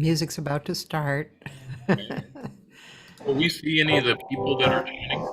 Music's about to start. Okay. Will we see any of the people that are joining?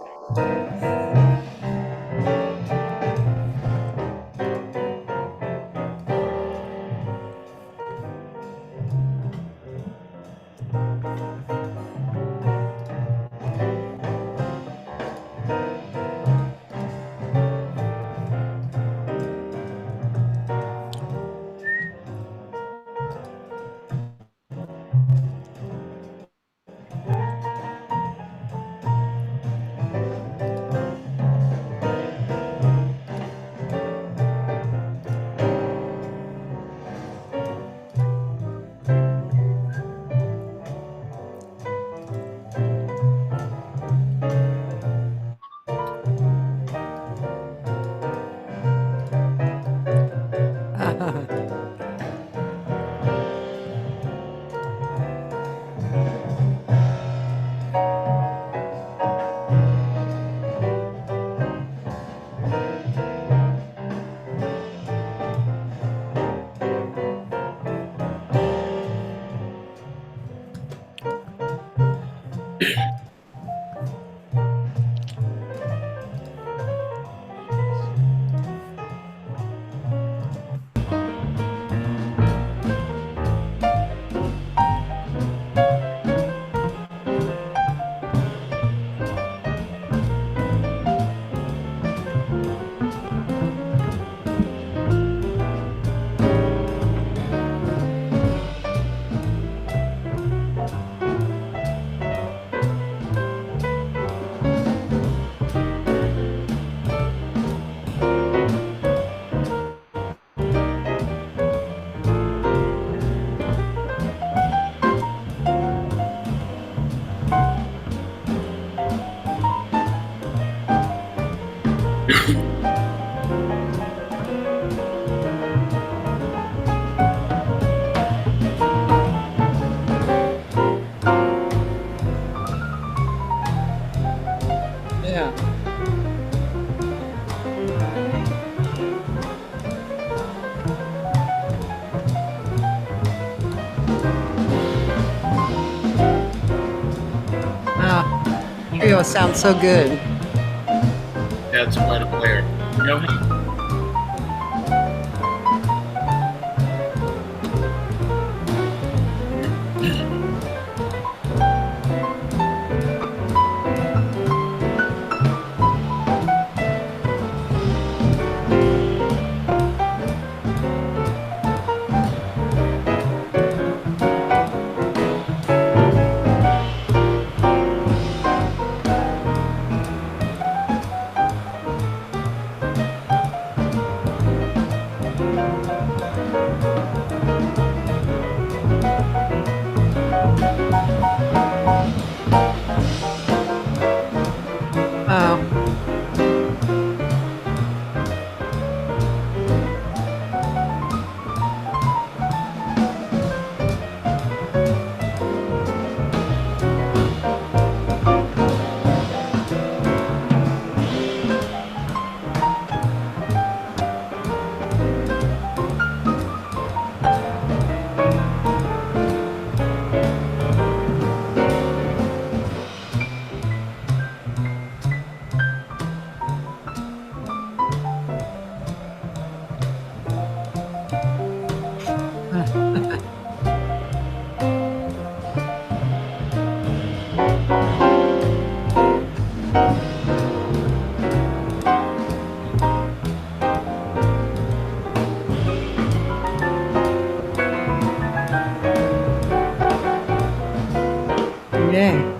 Yeah. Trio sounds so good. Yeah, it's quite a player. You know him? Yay.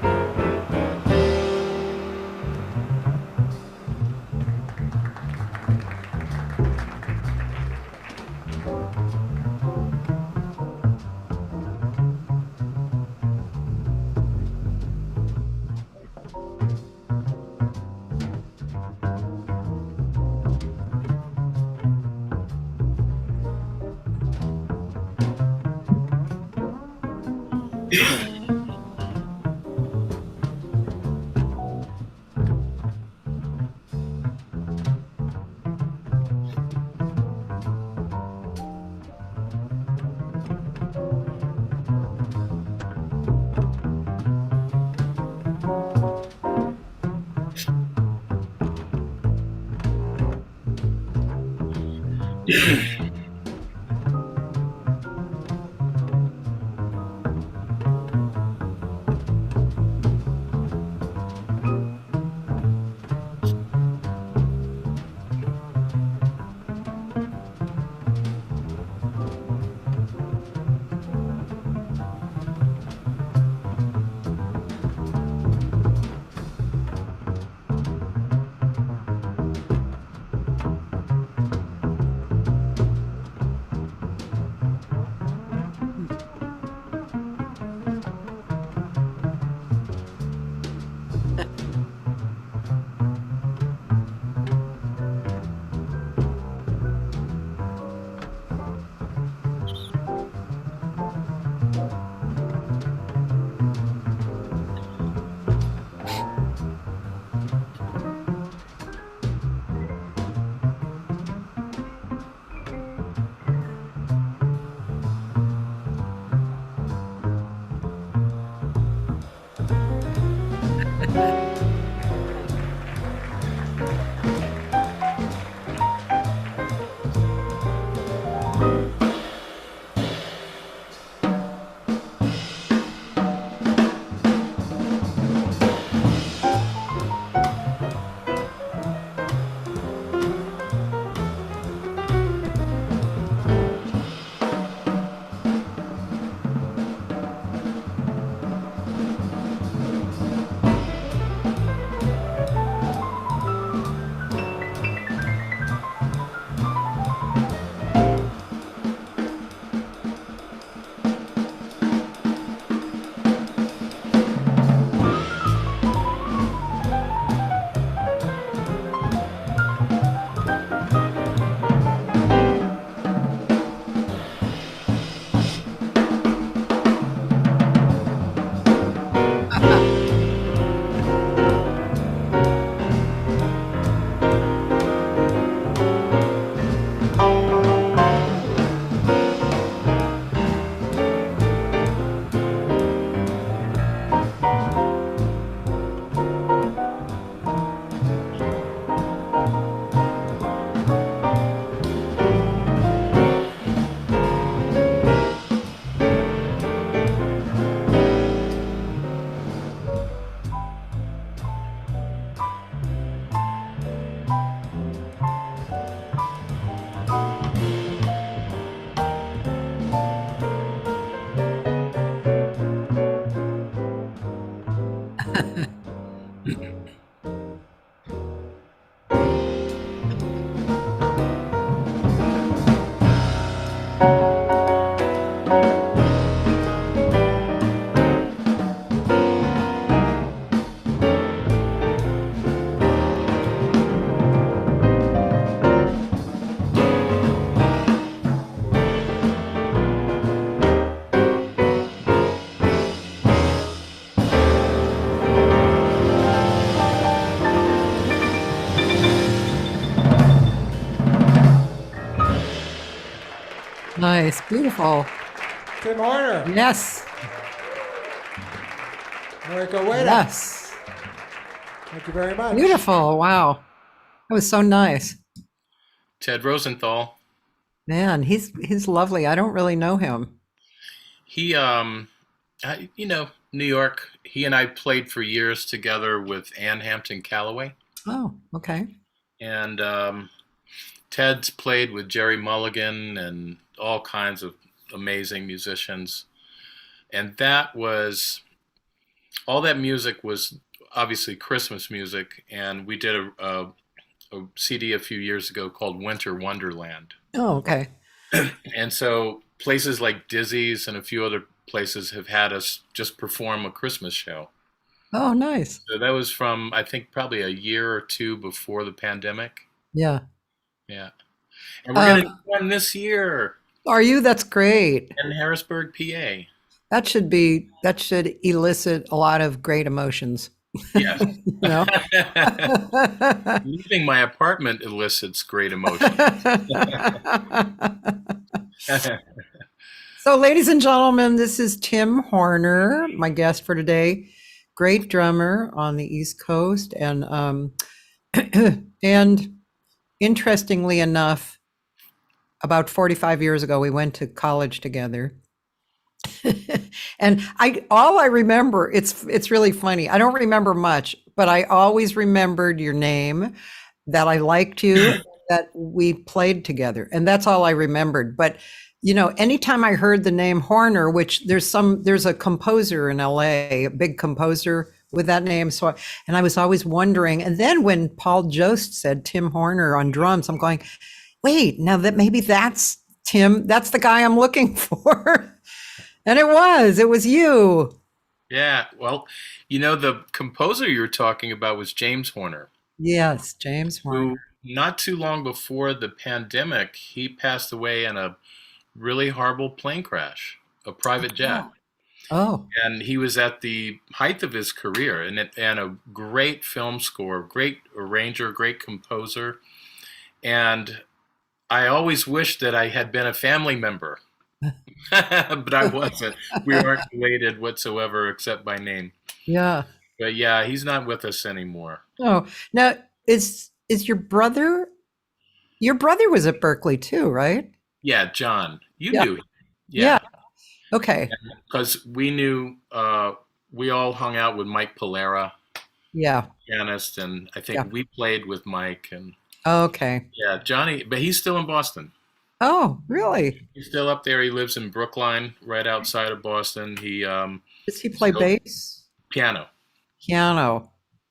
Nice. Beautiful. Tim Horner. Yes. America Weta. Yes. Thank you very much. Beautiful. Wow. That was so nice. Ted Rosenthal. Man, he's lovely. I don't really know him. He, New York. He and I played for years together with Hampton Calloway. Oh, okay. And Ted's played with Jerry Mulligan and all kinds of amazing musicians. And all that music was obviously Christmas music. And we did a CD a few years ago called Winter Wonderland. Oh, okay. And so places like Dizzy's and a few other places have had us just perform a Christmas show. Oh, nice. So that was from, I think, probably a year or two before the pandemic. Yeah. Yeah. And we're going to do one this year Are you? That's great. in Harrisburg, PA. That should elicit a lot of great emotions. Yes. You know? Leaving my apartment elicits great emotion. So, ladies and gentlemen, this is Tim Horner, my guest for today. Great drummer on the East Coast, and and interestingly enough, about 45 years ago, we went to college together. And all I remember, it's really funny. I don't remember much, but I always remembered your name, that I liked you, that we played together. And that's all I remembered. But anytime I heard the name Horner, which there's a composer in LA, a big composer with that name. And I was always wondering. And then when Paul Jost said Tim Horner on drums, I'm going, wait, now that maybe that's Tim, that's the guy I'm looking for. And it was you. Yeah. Well, the composer you were talking about was James Horner. Yes, James Horner. Who, not too long before the pandemic, he passed away in a really horrible plane crash, a private jet. Oh. And he was at the height of his career, and a great film score, great arranger, great composer. And I always wished that I had been a family member, but I wasn't. We aren't related whatsoever except by name. Yeah. But yeah, he's not with us anymore. Oh, now is your brother? Your brother was at Berklee too, right? Yeah, John, you Yeah. knew him. Yeah. Okay. Because we knew, we all hung out with Mike Polera, Yeah. pianist, and I think Yeah. we played with Mike. And Okay. yeah, Johnny, but he's still in Boston. Oh, really? He's still up there. He lives in Brookline, right outside of Boston. He Does he play bass? piano. Piano.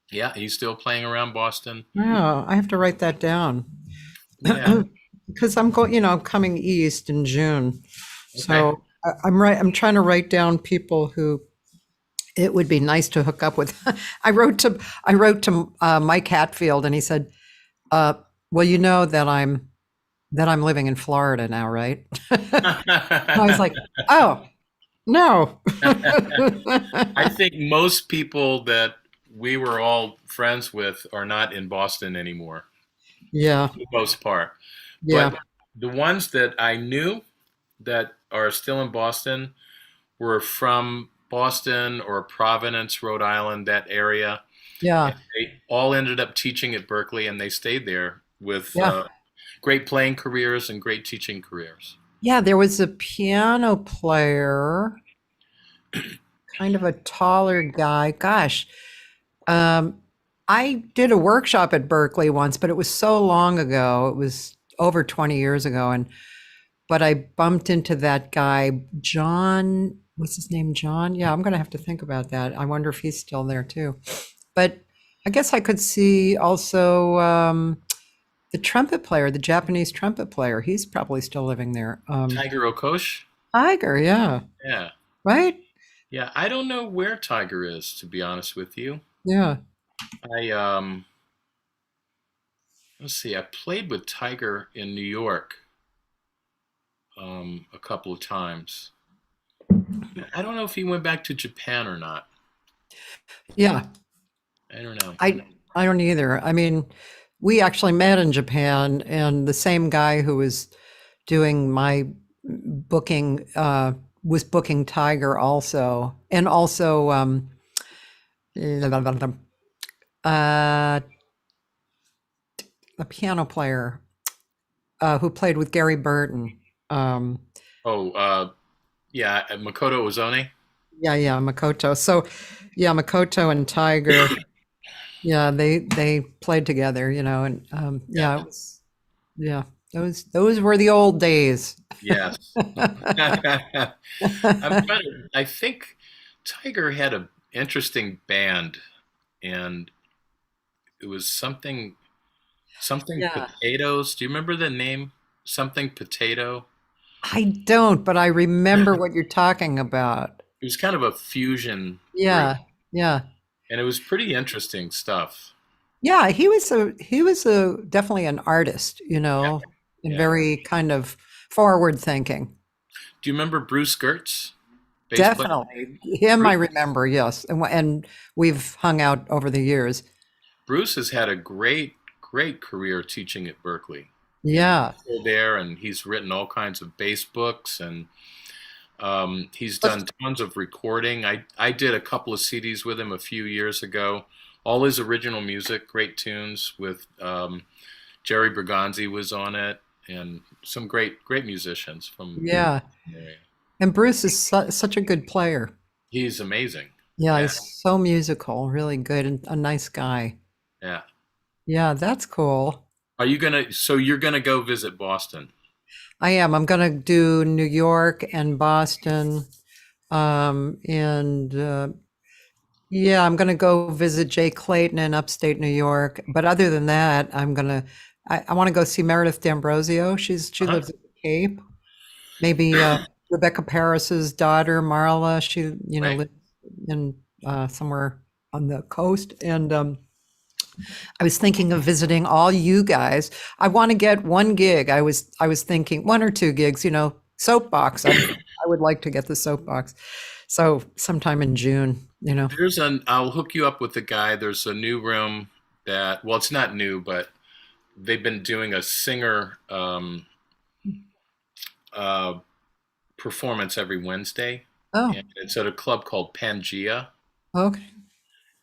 Yeah, he's still playing around Boston. Oh, I have to write that down. Yeah. Because I'm going, I'm coming east in June. So I'm trying to write down people who it would be nice to hook up with. I wrote to Mike Hatfield, and he said, well, you know that I'm living in Florida now, right? I was like, oh, no. I think most people that we were all friends with are not in Boston anymore, Yeah. for the most part. Yeah. But the ones that I knew that are still in Boston were from Boston or Providence, Rhode Island, that area. Yeah. And they all ended up teaching at Berklee, and they stayed there with Yeah. great playing careers and great teaching careers. Yeah. There was a piano player, kind of a taller guy. Gosh. I did a workshop at Berklee once, but it was so long ago. It was over 20 years ago. But I bumped into that guy, John. What's his name? John? Yeah, I'm going to have to think about that. I wonder if he's still there too. But I guess I could see also the trumpet player, the Japanese trumpet player. He's probably still living there. Tiger Okosh? Tiger, yeah. Yeah. Right? Yeah, I don't know where Tiger is, to be honest with you. Yeah. Let's see, I played with Tiger in New York a couple of times. I don't know if he went back to Japan or not. Yeah. I don't know. I don't either. I mean, we actually met in Japan, and the same guy who was doing my booking was booking Tiger also, and also a piano player who played with Gary Burton. Yeah, Makoto Ozone. Yeah, Makoto. So, yeah, Makoto and Tiger. Yeah, they played together, and yeah, it was, yeah, those were the old days. Yes. I think Tiger had an interesting band, and it was something Yeah. potatoes. Do you remember the name? Something potato. I don't, but I remember what you're talking about. It was kind of a fusion Yeah, group, yeah, and it was pretty interesting stuff. yeah. He was definitely an artist, and Yeah. very kind of forward thinking. Do you remember Bruce Gertz? Bass player? Definitely him. I remember, yes, and we've hung out over the years. Bruce has had a great career teaching at Berklee. Yeah, He's still there, and he's written all kinds of bass books, and he's done tons of recording. I did a couple of CDs with him a few years ago. All his original music, great tunes with Jerry Bergonzi was on it, and some great musicians from Yeah. the area. And Bruce is such a good player. He's amazing. Yeah, Yeah, he's so musical, really good, and a nice guy. yeah. Yeah, that's cool. So you're gonna go visit Boston? I am. I'm going to do New York and Boston. And yeah, I'm going to go visit Jay Clayton in upstate New York. But other than that, I want to go see Meredith D'Ambrosio. She Uh-huh. lives at the Cape. Maybe Rebecca Paris's daughter, Marla. She, Right. lives in somewhere on the coast. And I was thinking of visiting all you guys. I want to get one gig. I was thinking one or two gigs, soapbox. I would like to get the soapbox. So sometime in June. I'll hook you up with the guy. There's a new room well, it's not new, but they've been doing a singer performance every Wednesday. Oh, And it's at a club called Pangea. okay.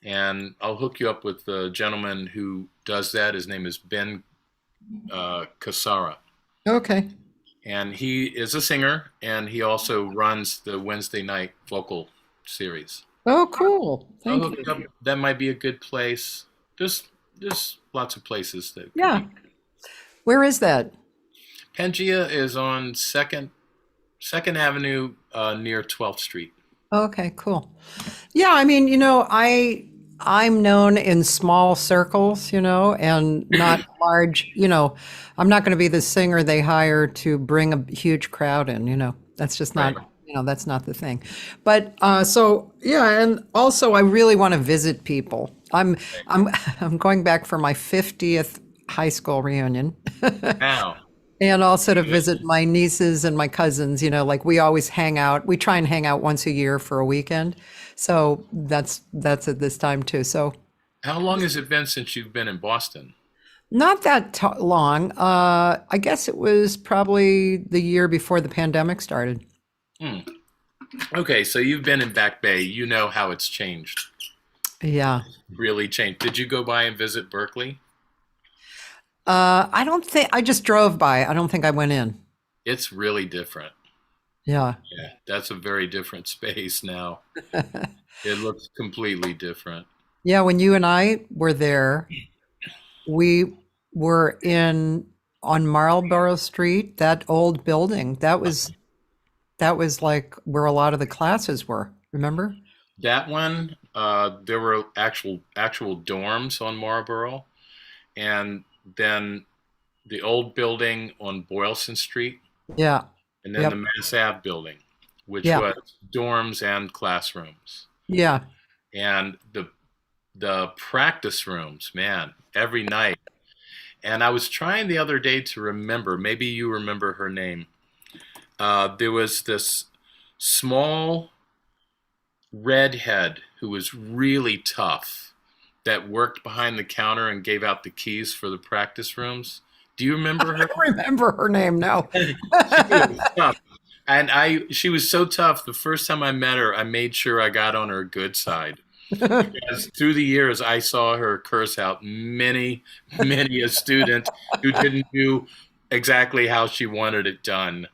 And I'll hook you up with the gentleman who does that. His name is Ben Casara. Okay. And he is a singer, and he also runs the Wednesday night vocal series. Oh, cool. I'll Thank hook you. you up. That might be a good place. There's lots of places that could Yeah. be. Where is that? Pangea is on Second Avenue near 12th Street. Okay, cool. Yeah, I mean, I'm known in small circles, and not large, I'm not going to be the singer they hire to bring a huge crowd in. That's just not, Right. that's not the thing. But so yeah, and also I really want to visit people. I'm I'm going back for my 50th high school reunion. Now, And also to visit my nieces and my cousins, like we always hang out. We try and hang out once a year for a weekend. So that's at this time too. So how long has it been since you've been in Boston? not that long. I guess it was probably the year before the pandemic started. Hmm. Okay, so you've been in Back Bay. You know how it's changed. Yeah. Really changed. Did you go by and visit Berklee? I don't think I just drove by. I don't think I went in. It's really different. Yeah. Yeah, that's a very different space now. It looks completely different. Yeah. When you and I were there, we were on Marlborough Street, that old building. That was like where a lot of the classes were. Remember? That one, there were actual dorms on Marlborough, and then the old building on Boylston Street, Yeah. and then Yep. the Mass Ave building, which Yeah. was dorms and classrooms, Yeah. and the practice rooms, man, every night. And I was trying the other day to remember. Maybe you remember her name. There was this small redhead who was really tough that worked behind the counter and gave out the keys for the practice rooms. Do you remember I her? don't remember her name now. She was tough. And she was so tough. The first time I met her, I made sure I got on her good side. Because through the years, I saw her curse out many a student who didn't do exactly how she wanted it done.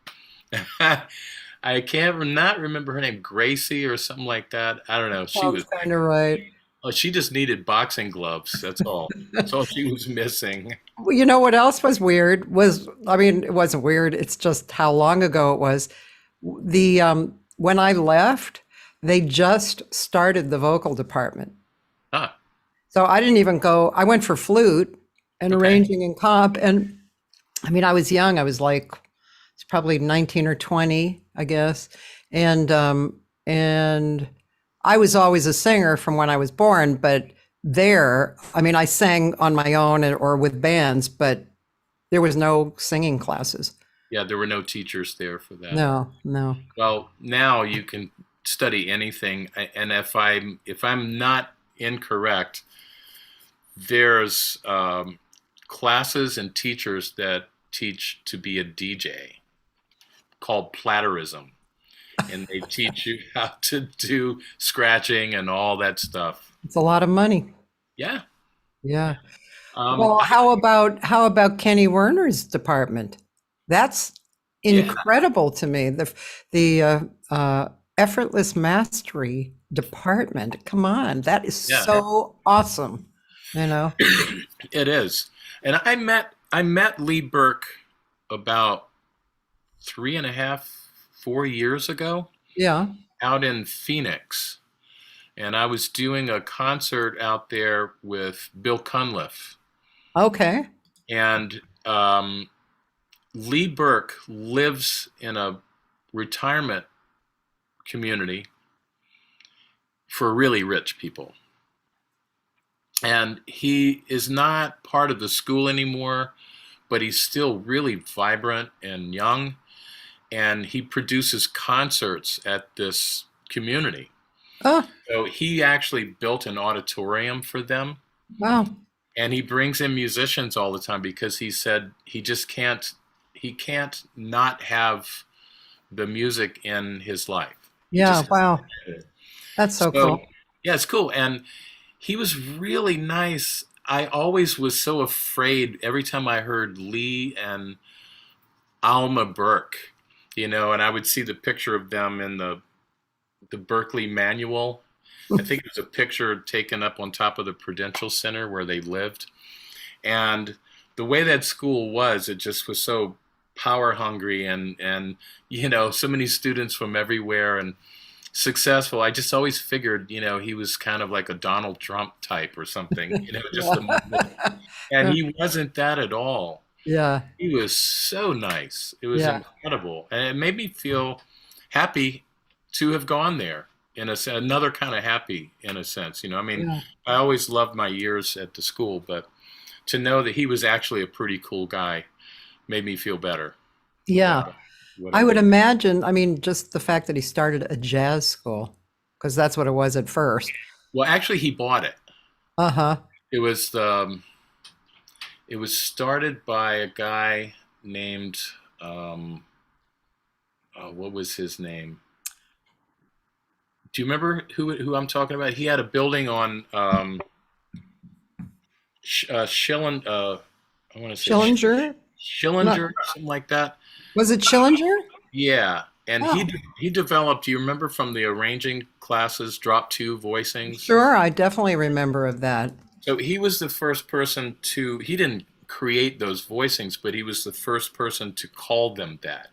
I can't not remember her name, Gracie or something like that. I don't know. She was Sounds kind of right. she just needed boxing gloves. That's all. That's all she was missing. Well, you know what else was weird I mean, it wasn't weird. It's just how long ago it was. When I left, they just started the vocal department. Huh. So I didn't even go. I went for flute and Okay. arranging and comp. And I mean, I was young. I was like, it's probably 19 or 20, I guess. And I was always a singer from when I was born, but I mean, I sang on my own or with bands, but there was no singing classes. Yeah, there were no teachers there for that. No. Well, now you can study anything, and if I'm not incorrect, there's classes and teachers that teach to be a DJ called Platterism, and they teach you how to do scratching and all that stuff. It's a lot of money. Yeah. Yeah. Well, how about Kenny Werner's department? That's incredible to me. The effortless mastery department. Come on, that is so awesome. You know, It is. And I met Lee Burke about 3.5, 4 years ago yeah. out in Phoenix. And I was doing a concert out there with Bill Cunliffe. Okay. And Lee Burke lives in a retirement community for really rich people. And he is not part of the school anymore, but he's still really vibrant and young. And he produces concerts at this community. Oh, So he actually built an auditorium for them. wow. And he brings in musicians all the time because he said he just can't not have the music in his life. Yeah, Just- wow. That's so cool. Yeah, it's cool. And he was really nice. I always was so afraid every time I heard Lee and Alma Burke, and I would see the picture of them in the Berklee manual. I think it was a picture taken up on top of the Prudential Center where they lived. And the way that school was, it just was so power hungry and so many students from everywhere and successful. I just always figured, he was kind of like a Donald Trump type or something, and he wasn't that at all. Yeah. He was so nice. It was incredible. And it made me feel happy to have gone there another kind of happy in a sense, I always loved my years at the school, but to know that he was actually a pretty cool guy made me feel better. Yeah. I would imagine, just the fact that he started a jazz school, because that's what it was at first. Well, actually he bought it. Uh-huh. It was started by a guy named what was his name? Do you remember who I'm talking about? He had a building on Schilling. I want to say Schillinger? Schillinger, something like that. Was it Schillinger? Yeah, and he developed. Do you remember from the arranging classes, drop two voicings? Sure, I definitely remember of that. So he was the first person he didn't create those voicings, but he was the first person to call them that.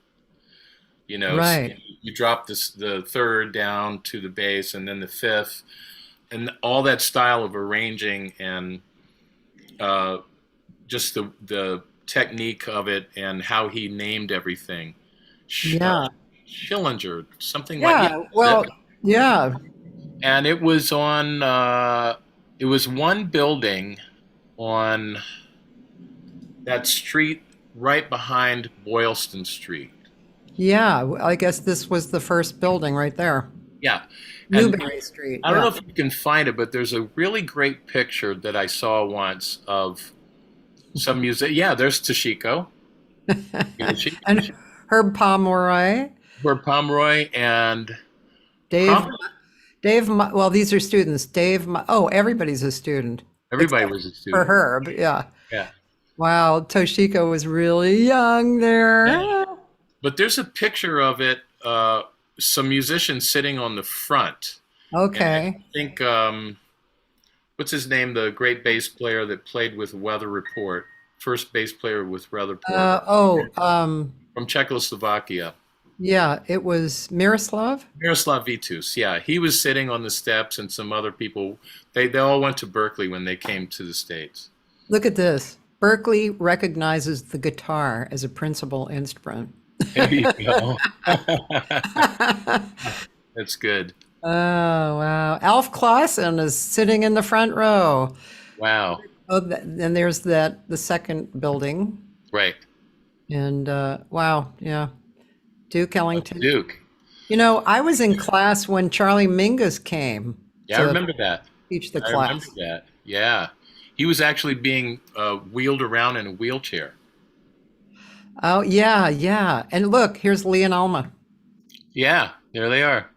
Right. So you drop the third down to the bass and then the fifth, and all that style of arranging and just the technique of it and how he named everything. Yeah. Schillinger, something like that. Yeah, well, yeah. And it was on, it was one building on that street right behind Boylston Street. Yeah, I guess this was the first building right there. Yeah. And Newberry Street. I don't know if you can find it, but there's a really great picture that I saw once of some music. Yeah, there's Toshiko. And Herb Pomeroy. Herb Pomeroy and Dave, well, these are students. Everybody's a student. everybody was a student. For Herb, yeah. Yeah. Wow, Toshiko was really young there. Yeah. But there's a picture of it, some musicians sitting on the front. Okay. And I think, what's his name, the great bass player that played with Weather Report, first bass player with Weather Report. From Czechoslovakia. Yeah, it was Miroslav? Miroslav Vitus, yeah. He was sitting on the steps and some other people. They all went to Berklee when they came to the States. Look at this. Berklee recognizes the guitar as a principal instrument. There you go. That's good. Oh, wow. Alf Clausen is sitting in the front row. Wow. Oh, and there's the second building. Right. And wow, yeah. Duke Ellington. Duke. I was in class when Charlie Mingus came. Yeah, I remember that. Teach the I class. remember that. Yeah. He was actually being wheeled around in a wheelchair. Oh, yeah, yeah. And look, here's Lee and Alma. Yeah, there they are.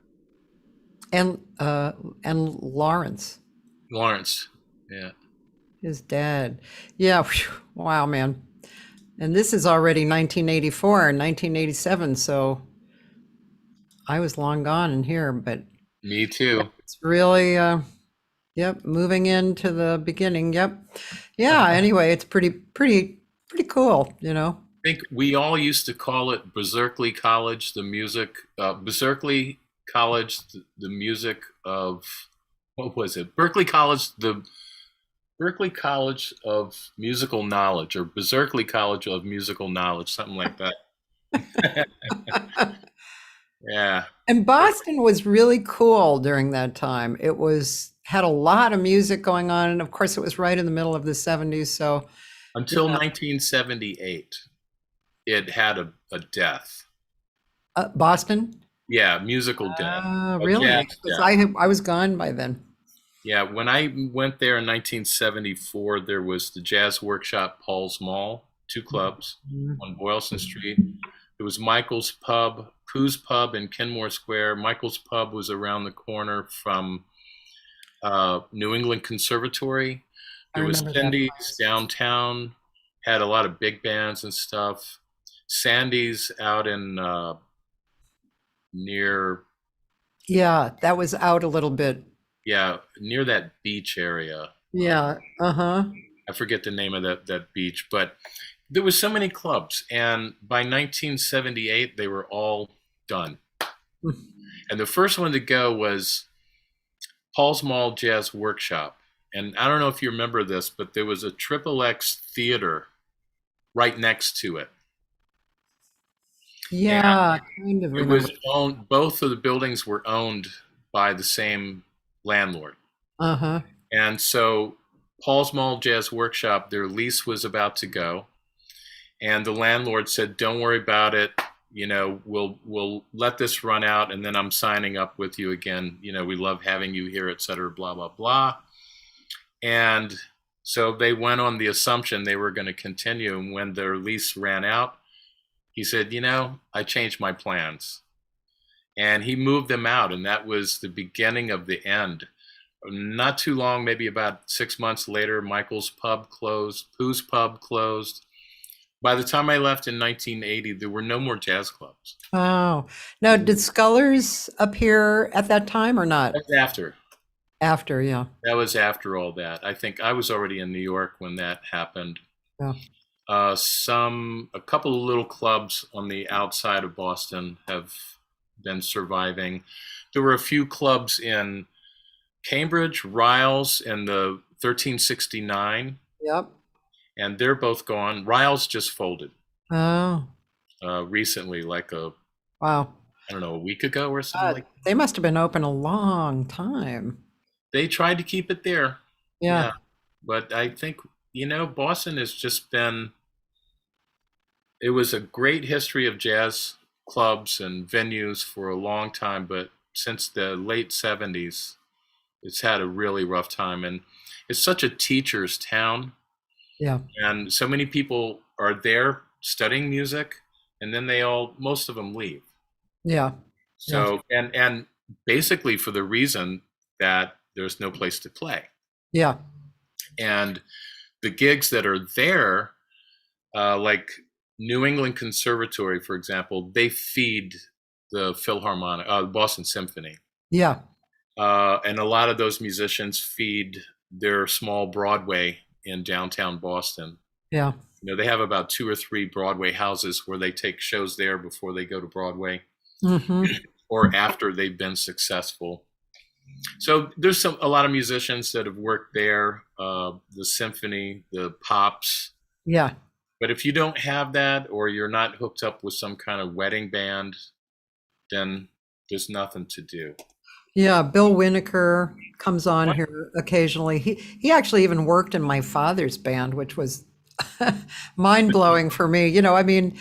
And Lawrence. Lawrence. Yeah. His dad. Yeah. Whew. Wow, man. And this is already 1984 and 1987, so I was long gone in here, but Me too. it's really, yep, moving into the beginning. Yep. Yeah, anyway, it's pretty cool, you know. I think we all used to call it Berklee College, the music, Berklee College, the music of, what was it? Berklee College of Musical Knowledge, or Berklee College of Musical Knowledge, something like that. Yeah. And Boston was really cool during that time. It had a lot of music going on, and of course it was right in the middle of the 70s, so Until 1978, it had a death. Boston? Yeah, musical death. Really? Jazz 'Cause death. I was gone by then. Yeah, when I went there in 1974, there was the Jazz Workshop Paul's Mall, two clubs on Boylston Street. There was Michael's Pub, Pooh's Pub in Kenmore Square. Michael's Pub was around the corner from New England Conservatory. There was remember that Cindy's place. downtown, had a lot of big bands and stuff. Sandy's out in near, Yeah, that was out a little bit. yeah, near that beach area. Yeah, uh-huh. I forget the name of that beach, but there was so many clubs, and by 1978 they were all done. And the first one to go was Paul's Mall Jazz Workshop. And I don't know if you remember this, but there was a Triple X theater right next to it. Yeah, kind of It remember. was owned, both of the buildings were owned by the same landlord. Uh-huh. And so Paul's Mall Jazz Workshop, their lease was about to go. And the landlord said, don't worry about it. You know, we'll let this run out, and then I'm signing up with you again. You know, we love having you here, et cetera, blah, blah, blah. And so they went on the assumption they were going to continue. And when their lease ran out, he said, you know, I changed my plans. And he moved them out, and that was the beginning of the end. Not too long, maybe about 6 months later, Michael's Pub closed, Pooh's Pub closed. By the time I left in 1980, there were no more jazz clubs. Oh, now did Scullers appear at that time or not? That's after. After, yeah. That was after all that. I think I was already in New York when that happened. Yeah. A couple of little clubs on the outside of Boston have been surviving. There were a few clubs in Cambridge, Riles, and the 1369. Yep. And they're both gone. Riles just folded Oh, recently, like wow. I don't know, a week ago or something like that. They must have been open a long time. They tried to keep it there. Yeah. But I think, you know, Boston has just been, it was a great history of jazz clubs and venues for a long time, but since the late 70s, it's had a really rough time. And it's such a teacher's town. Yeah. And so many people are there studying music, and then most of them leave. Yeah. So, and basically for the reason that there's no place to play. Yeah. And the gigs that are there, like New England Conservatory, for example, they feed the Philharmonic, Boston Symphony. Yeah. And a lot of those musicians feed their small Broadway in downtown Boston. Yeah. You know, they have about 2 or 3 Broadway houses where they take shows there before they go to Broadway or after they've been successful. So there's a lot of musicians that have worked there, the symphony, the pops. Yeah. But if you don't have that, or you're not hooked up with some kind of wedding band, then there's nothing to do. Yeah, Bill Winokur comes on here occasionally. He actually even worked in my father's band, which was mind-blowing for me. You know, I mean,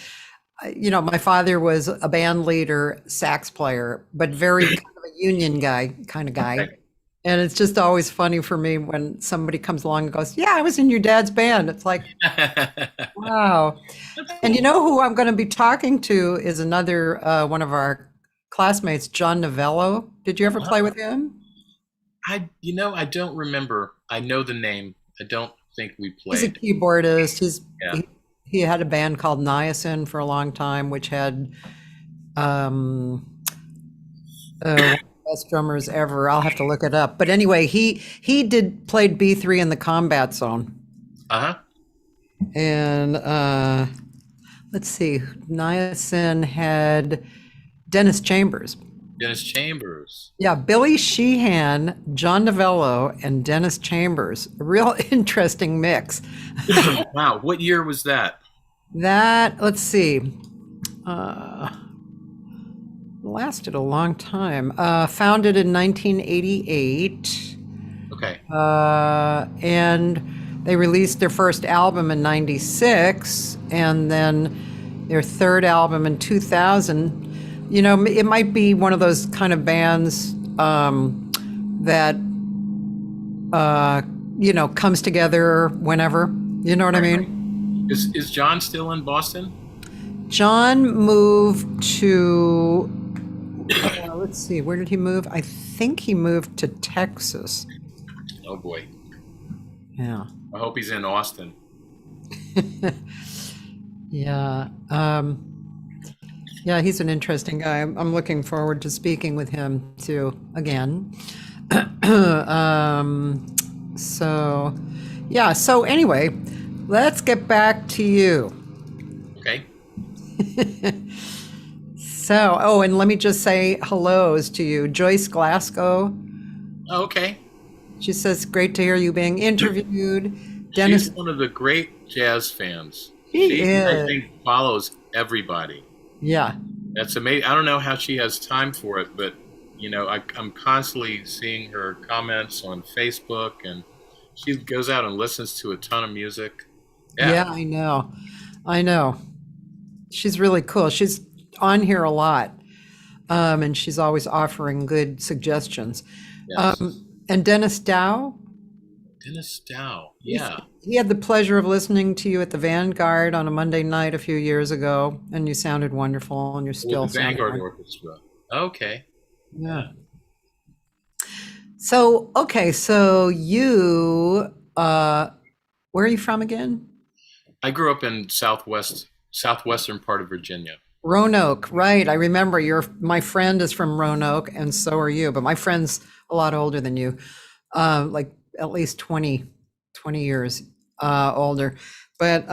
you know, my father was a band leader, sax player, but very kind of a union guy kind of guy. Okay. And it's just always funny for me when somebody comes along and goes, "Yeah, I was in your dad's band." It's like, wow. And you know who I'm going to be talking to is another one of our classmates, John Novello. Did you ever play with him? I don't remember. I know the name. I don't think we He's a played. keyboardist. Yeah. he had a band called Niacin for a long time, which had one of the best drummers ever. I'll have to look it up. But anyway, he played B3 in the Combat Zone. Uh-huh. And let's see, Niacin had Dennis Chambers. Dennis Chambers. Yeah, Billy Sheehan, John Novello, and Dennis Chambers. A real interesting mix. Wow, what year was that? That, let's see, lasted a long time. Founded in 1988. Okay. And they released their first album in 96, and then their third album in 2000. You know, it might be one of those kind of bands that, you know, comes together whenever. You know what I mean? Is John still in Boston? John moved to, let's see, where did he move? I think he moved to Texas. Oh boy. Yeah. I hope he's in Austin. Yeah. Yeah, he's an interesting guy. I'm looking forward to speaking with him too again. So, yeah. So anyway, let's get back to you. Okay. So, oh, and let me just say hellos to you, Joyce Glasgow. Oh, okay. She says, "Great to hear you being interviewed." Dennis, She's one of the great jazz fans. She I is. think follows everybody. Yeah, That's amazing. I don't know how she has time for it, but you know, I'm constantly seeing her comments on Facebook, and she goes out and listens to a ton of music. yeah, I know. She's really cool. She's on here a lot, and she's always offering good suggestions. Yes. And Dennis Dow, Dennis Dow. Yeah. he had the pleasure of listening to you at the Vanguard on a Monday night a few years ago, and you sounded wonderful, and you're still The Vanguard sounding Orchestra. Okay. Yeah. So, okay, so you, where are you from again? I grew up in southwestern part of Virginia. Roanoke, right. I remember my friend is from Roanoke, and so are you, but my friend's a lot older than you, like at least 20 years older. But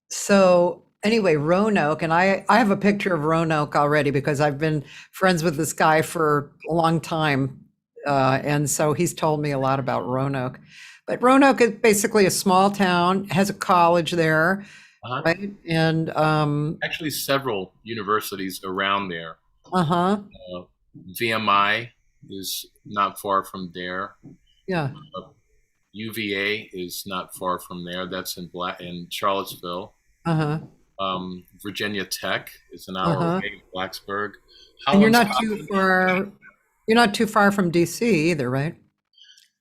so anyway, Roanoke, and I have a picture of Roanoke already because I've been friends with this guy for a long time. And so he's told me a lot about Roanoke. But Roanoke is basically a small town, has a college there, Uh-huh. right? And Actually, several universities around there. uh-huh. VMI is not far from there. Yeah. UVA is not far from there. That's in Charlottesville. Uh-huh. Virginia Tech is an hour Uh-huh. away, Blacksburg. And you're Holland's not too far, you're not too far from DC either, right?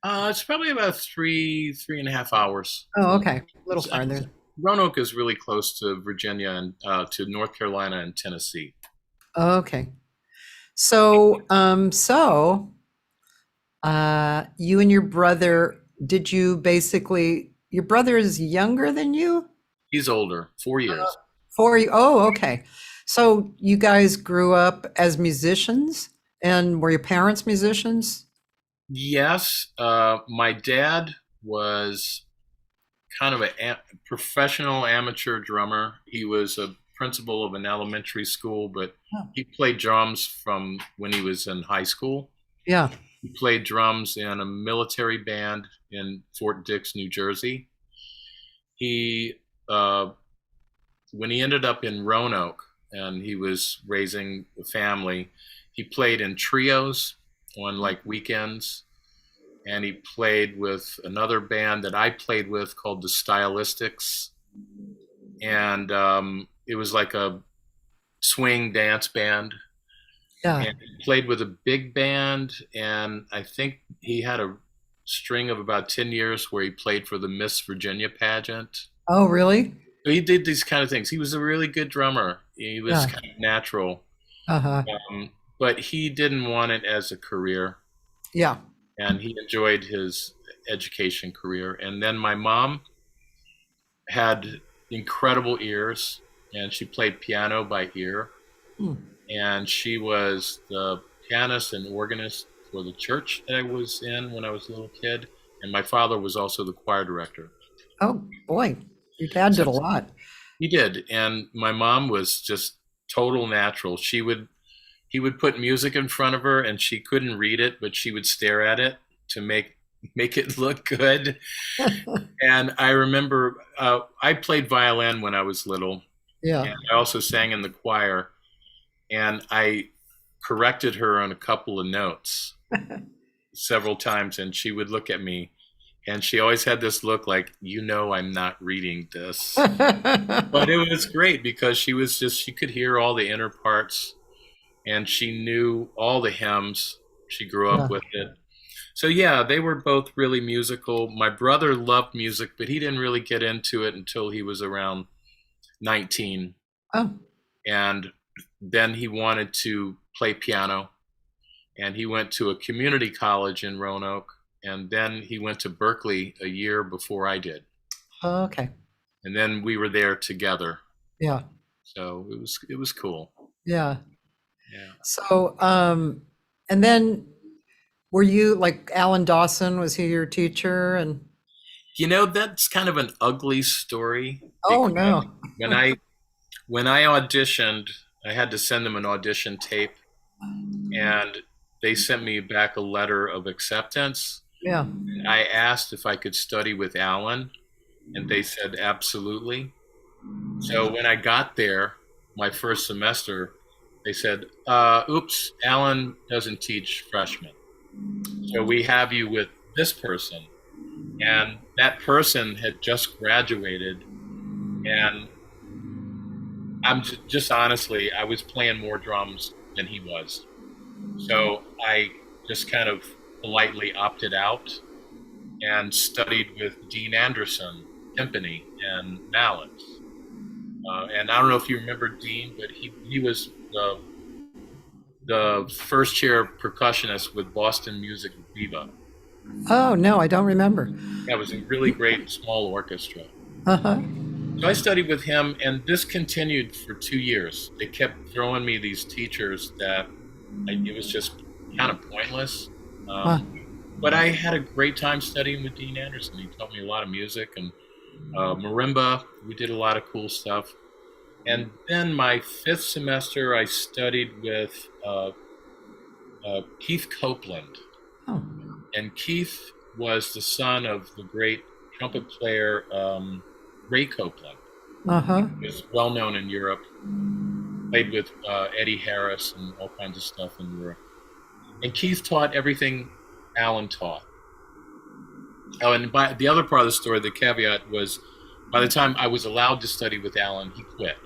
It's probably about 3.5 hours. Oh, okay. A little farther. Roanoke is really close to Virginia and to North Carolina and Tennessee. Okay. So, you and your brother, your brother is younger than you? He's older, 4 years. Oh, okay. So you guys grew up as musicians, and were your parents musicians? Yes, my dad was kind of a professional amateur drummer. He was a principal of an elementary school, but he played drums from when he was in high school. Yeah. He played drums in a military band in Fort Dix, New Jersey. He, when he ended up in Roanoke and he was raising a family, he played in trios on like weekends. And he played with another band that I played with called the Stylistics. And it was like a swing dance band. Yeah. And he played with a big band. And I think he had a string of about 10 years where he played for the Miss Virginia pageant. Oh, really? So he did these kind of things. He was a really good drummer. He was kind of natural. Uh-huh. But he didn't want it as a career. Yeah. And he enjoyed his education career. And then my mom had incredible ears, and she played piano by ear. Hmm. And she was the pianist and organist for the church that I was in when I was a little kid. And my father was also the choir director. Oh boy, your dad did a lot. He did, and my mom was just total natural. He would put music in front of her, and she couldn't read it, but she would stare at it to make it look good. And I remember I played violin when I was little, Yeah. and I also sang in the choir, and I corrected her on a couple of notes several times, and she would look at me, and she always had this look like, I'm not reading this. But it was great because she could hear all the inner parts, and she knew all the hymns. She grew up with it. So yeah, they were both really musical. My brother loved music, but he didn't really get into it until he was around 19. Oh. And then he wanted to play piano, and he went to a community college in Roanoke, and then he went to Berklee a year before I did. Okay. And then we were there together. Yeah. So it was cool. Yeah. Yeah. So, and then were you like Alan Dawson? Was he your teacher? And That's kind of an ugly story. oh no. When I auditioned, I had to send them an audition tape, and they sent me back a letter of acceptance. Yeah. I asked if I could study with Alan, and they said absolutely. So when I got there, my first semester, they said, oops, Alan doesn't teach freshmen. So we have you with this person. And that person had just graduated, and I'm just honestly, I was playing more drums than he was. So I just kind of politely opted out and studied with Dean Anderson, timpani, and mallets. And I don't know if you remember Dean, but he was the first chair percussionist with Boston Music Viva. Oh no, I don't remember. That was a really great small orchestra. Uh-huh. So I studied with him, and this continued for 2 years. They kept throwing me these teachers that it was just kind of pointless. But I had a great time studying with Dean Anderson. He taught me a lot of music and marimba. We did a lot of cool stuff. And then my 5th semester, I studied with Keith Copeland. Oh. And Keith was the son of the great trumpet player Ray Copeland. Uh-huh. He was well known in Europe. Played with Eddie Harris and all kinds of stuff in Europe. And Keith taught everything Alan taught. Oh, and the other part of the story, the caveat was, by the time I was allowed to study with Alan, he quit.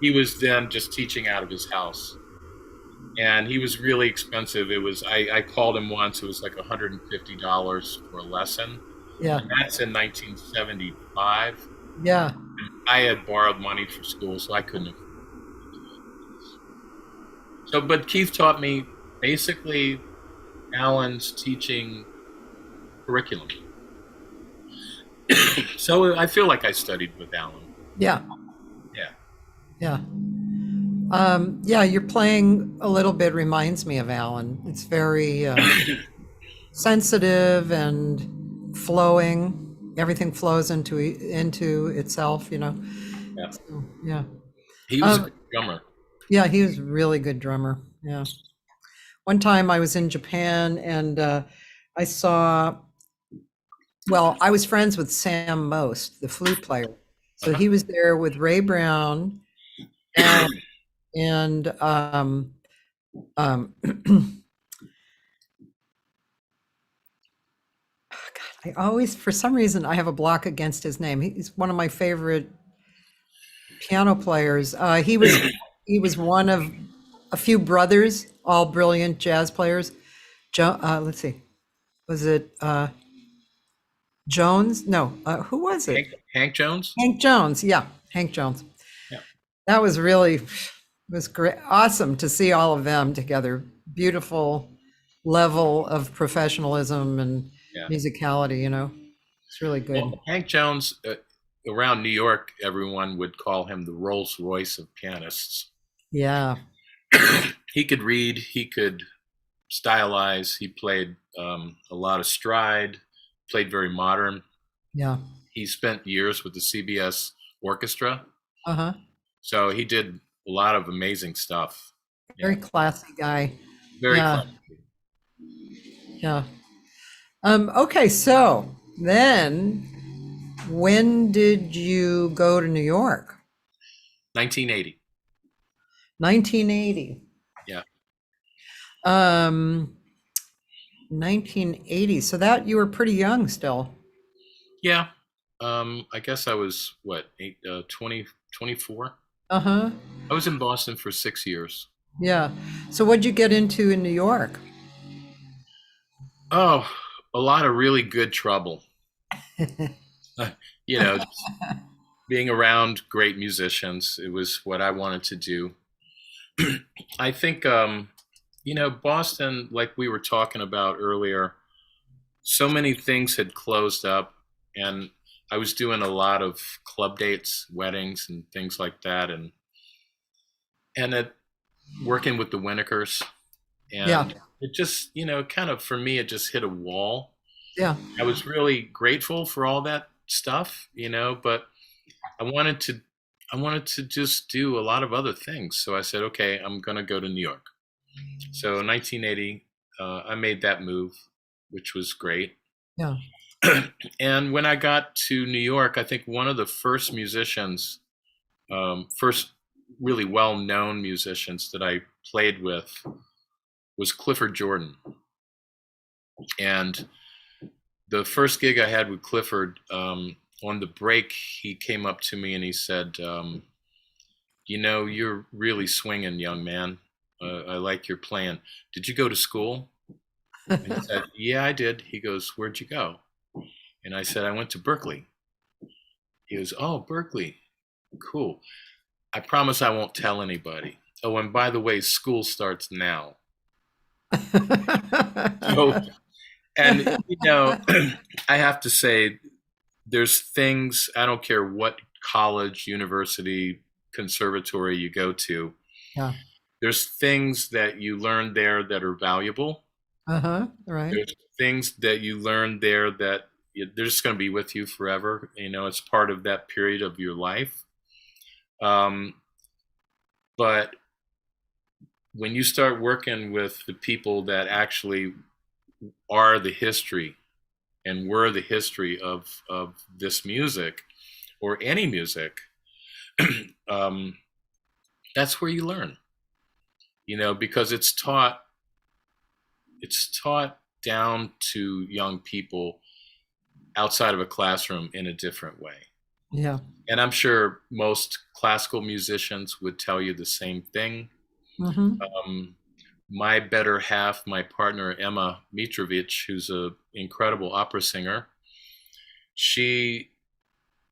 He was then just teaching out of his house. And he was really expensive. It was I called him once. It was like $150 for a lesson. Yeah. And that's in 1975. Yeah. I had borrowed money for school, so I couldn't afford it. So, but Keith taught me basically Alan's teaching curriculum. So I feel like I studied with Alan. Yeah. Yeah. Yeah. Yeah, your playing a little bit reminds me of Alan. It's very sensitive and flowing. Everything flows into itself, Yeah. So, yeah. He was a good drummer. Yeah, he was a really good drummer. Yeah. One time I was in Japan, and I saw, I was friends with Sam Most, the flute player. So he was there with Ray Brown and I always, for some reason, I have a block against his name. He's one of my favorite piano players. He was one of a few brothers, all brilliant jazz players. Let's see, was it Jones? No, who was it? Hank Jones? Hank Jones, yeah, Hank Jones. Yeah. That was great, awesome to see all of them together. Beautiful level of professionalism and musicality, it's really good. Well, Hank Jones, around New York, everyone would call him the Rolls Royce of pianists. Yeah. He could read, he could stylize, he played a lot of stride, played very modern. Yeah. He spent years with the CBS Orchestra, Uh-huh. so he did a lot of amazing stuff. Very Yeah, classy guy. very Yeah. classy. Yeah. Okay, so then when did you go to New York? 1980. 1980. Yeah. 1980. So that you were pretty young still. Yeah. I guess I was what, 24? Uh-huh. I was in Boston for 6 years. Yeah. So what'd you get into in New York? Oh, a lot of really good trouble. Just being around great musicians. It was what I wanted to do. I think, Boston, like we were talking about earlier, so many things had closed up, and I was doing a lot of club dates, weddings, and things like that, and working with the Winnikers, Yeah. and it just, kind of for me, it just hit a wall. Yeah. I was really grateful for all that stuff, but I wanted to just do a lot of other things. So I said, okay, I'm going to go to New York. So in 1980, I made that move, which was great. Yeah. And when I got to New York, I think one of the first musicians, first really well-known musicians that I played with was Clifford Jordan. And the first gig I had with Clifford, on the break, he came up to me and he said, you're really swinging, young man. I like your playing. Did you go to school? And I said, yeah, I did. He goes, where'd you go? And I said, I went to Berklee. He goes, oh, Berklee. Cool. I promise I won't tell anybody. Oh, and by the way, school starts now. So, and, I have to say, there's things, I don't care what college, university, conservatory you go to, Yeah. there's things that you learn there that are valuable. Uh-huh. Right. There's things that you learn there that they're just going to be with you forever. It's part of that period of your life. But when you start working with the people that actually are the history and were the history of this music or any music, that's where you learn, because it's taught down to young people outside of a classroom in a different way. Yeah. And I'm sure most classical musicians would tell you the same thing. Mm-hmm. My better half, my partner, Emma Mitrovic, who's an incredible opera singer, she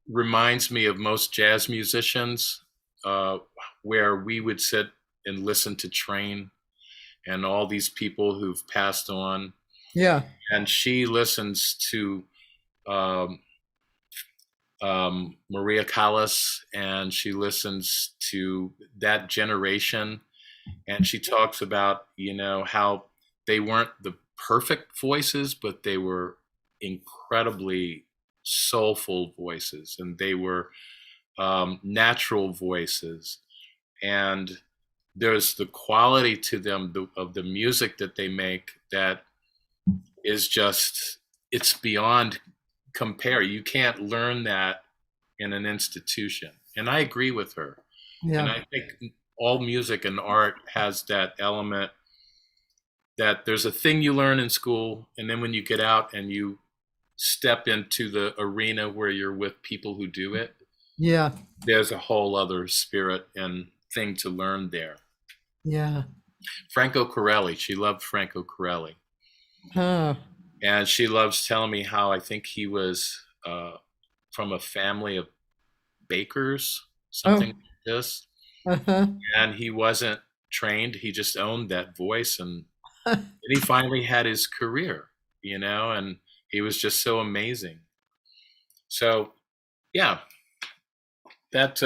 reminds me of most jazz musicians, where we would sit and listen to Train and all these people who've passed on. Yeah. And she listens to Maria Callas, and she listens to that generation. And she talks about, how they weren't the perfect voices, but they were incredibly soulful voices, and they were natural voices. And there's the quality to them of the music that they make that is just, it's beyond compare. You can't learn that in an institution. And I agree with her. Yeah. And I think all music and art has that element that there's a thing you learn in school, and then when you get out and you step into the arena where you're with people who do it, Yeah. there's a whole other spirit and thing to learn there. Yeah. Franco Corelli, she loved Franco Corelli. Huh. And she loves telling me how I think he was from a family of bakers, something like this. Uh-huh. And he wasn't trained. He just owned that voice. And then he finally had his career, and he was just so amazing. So, yeah, that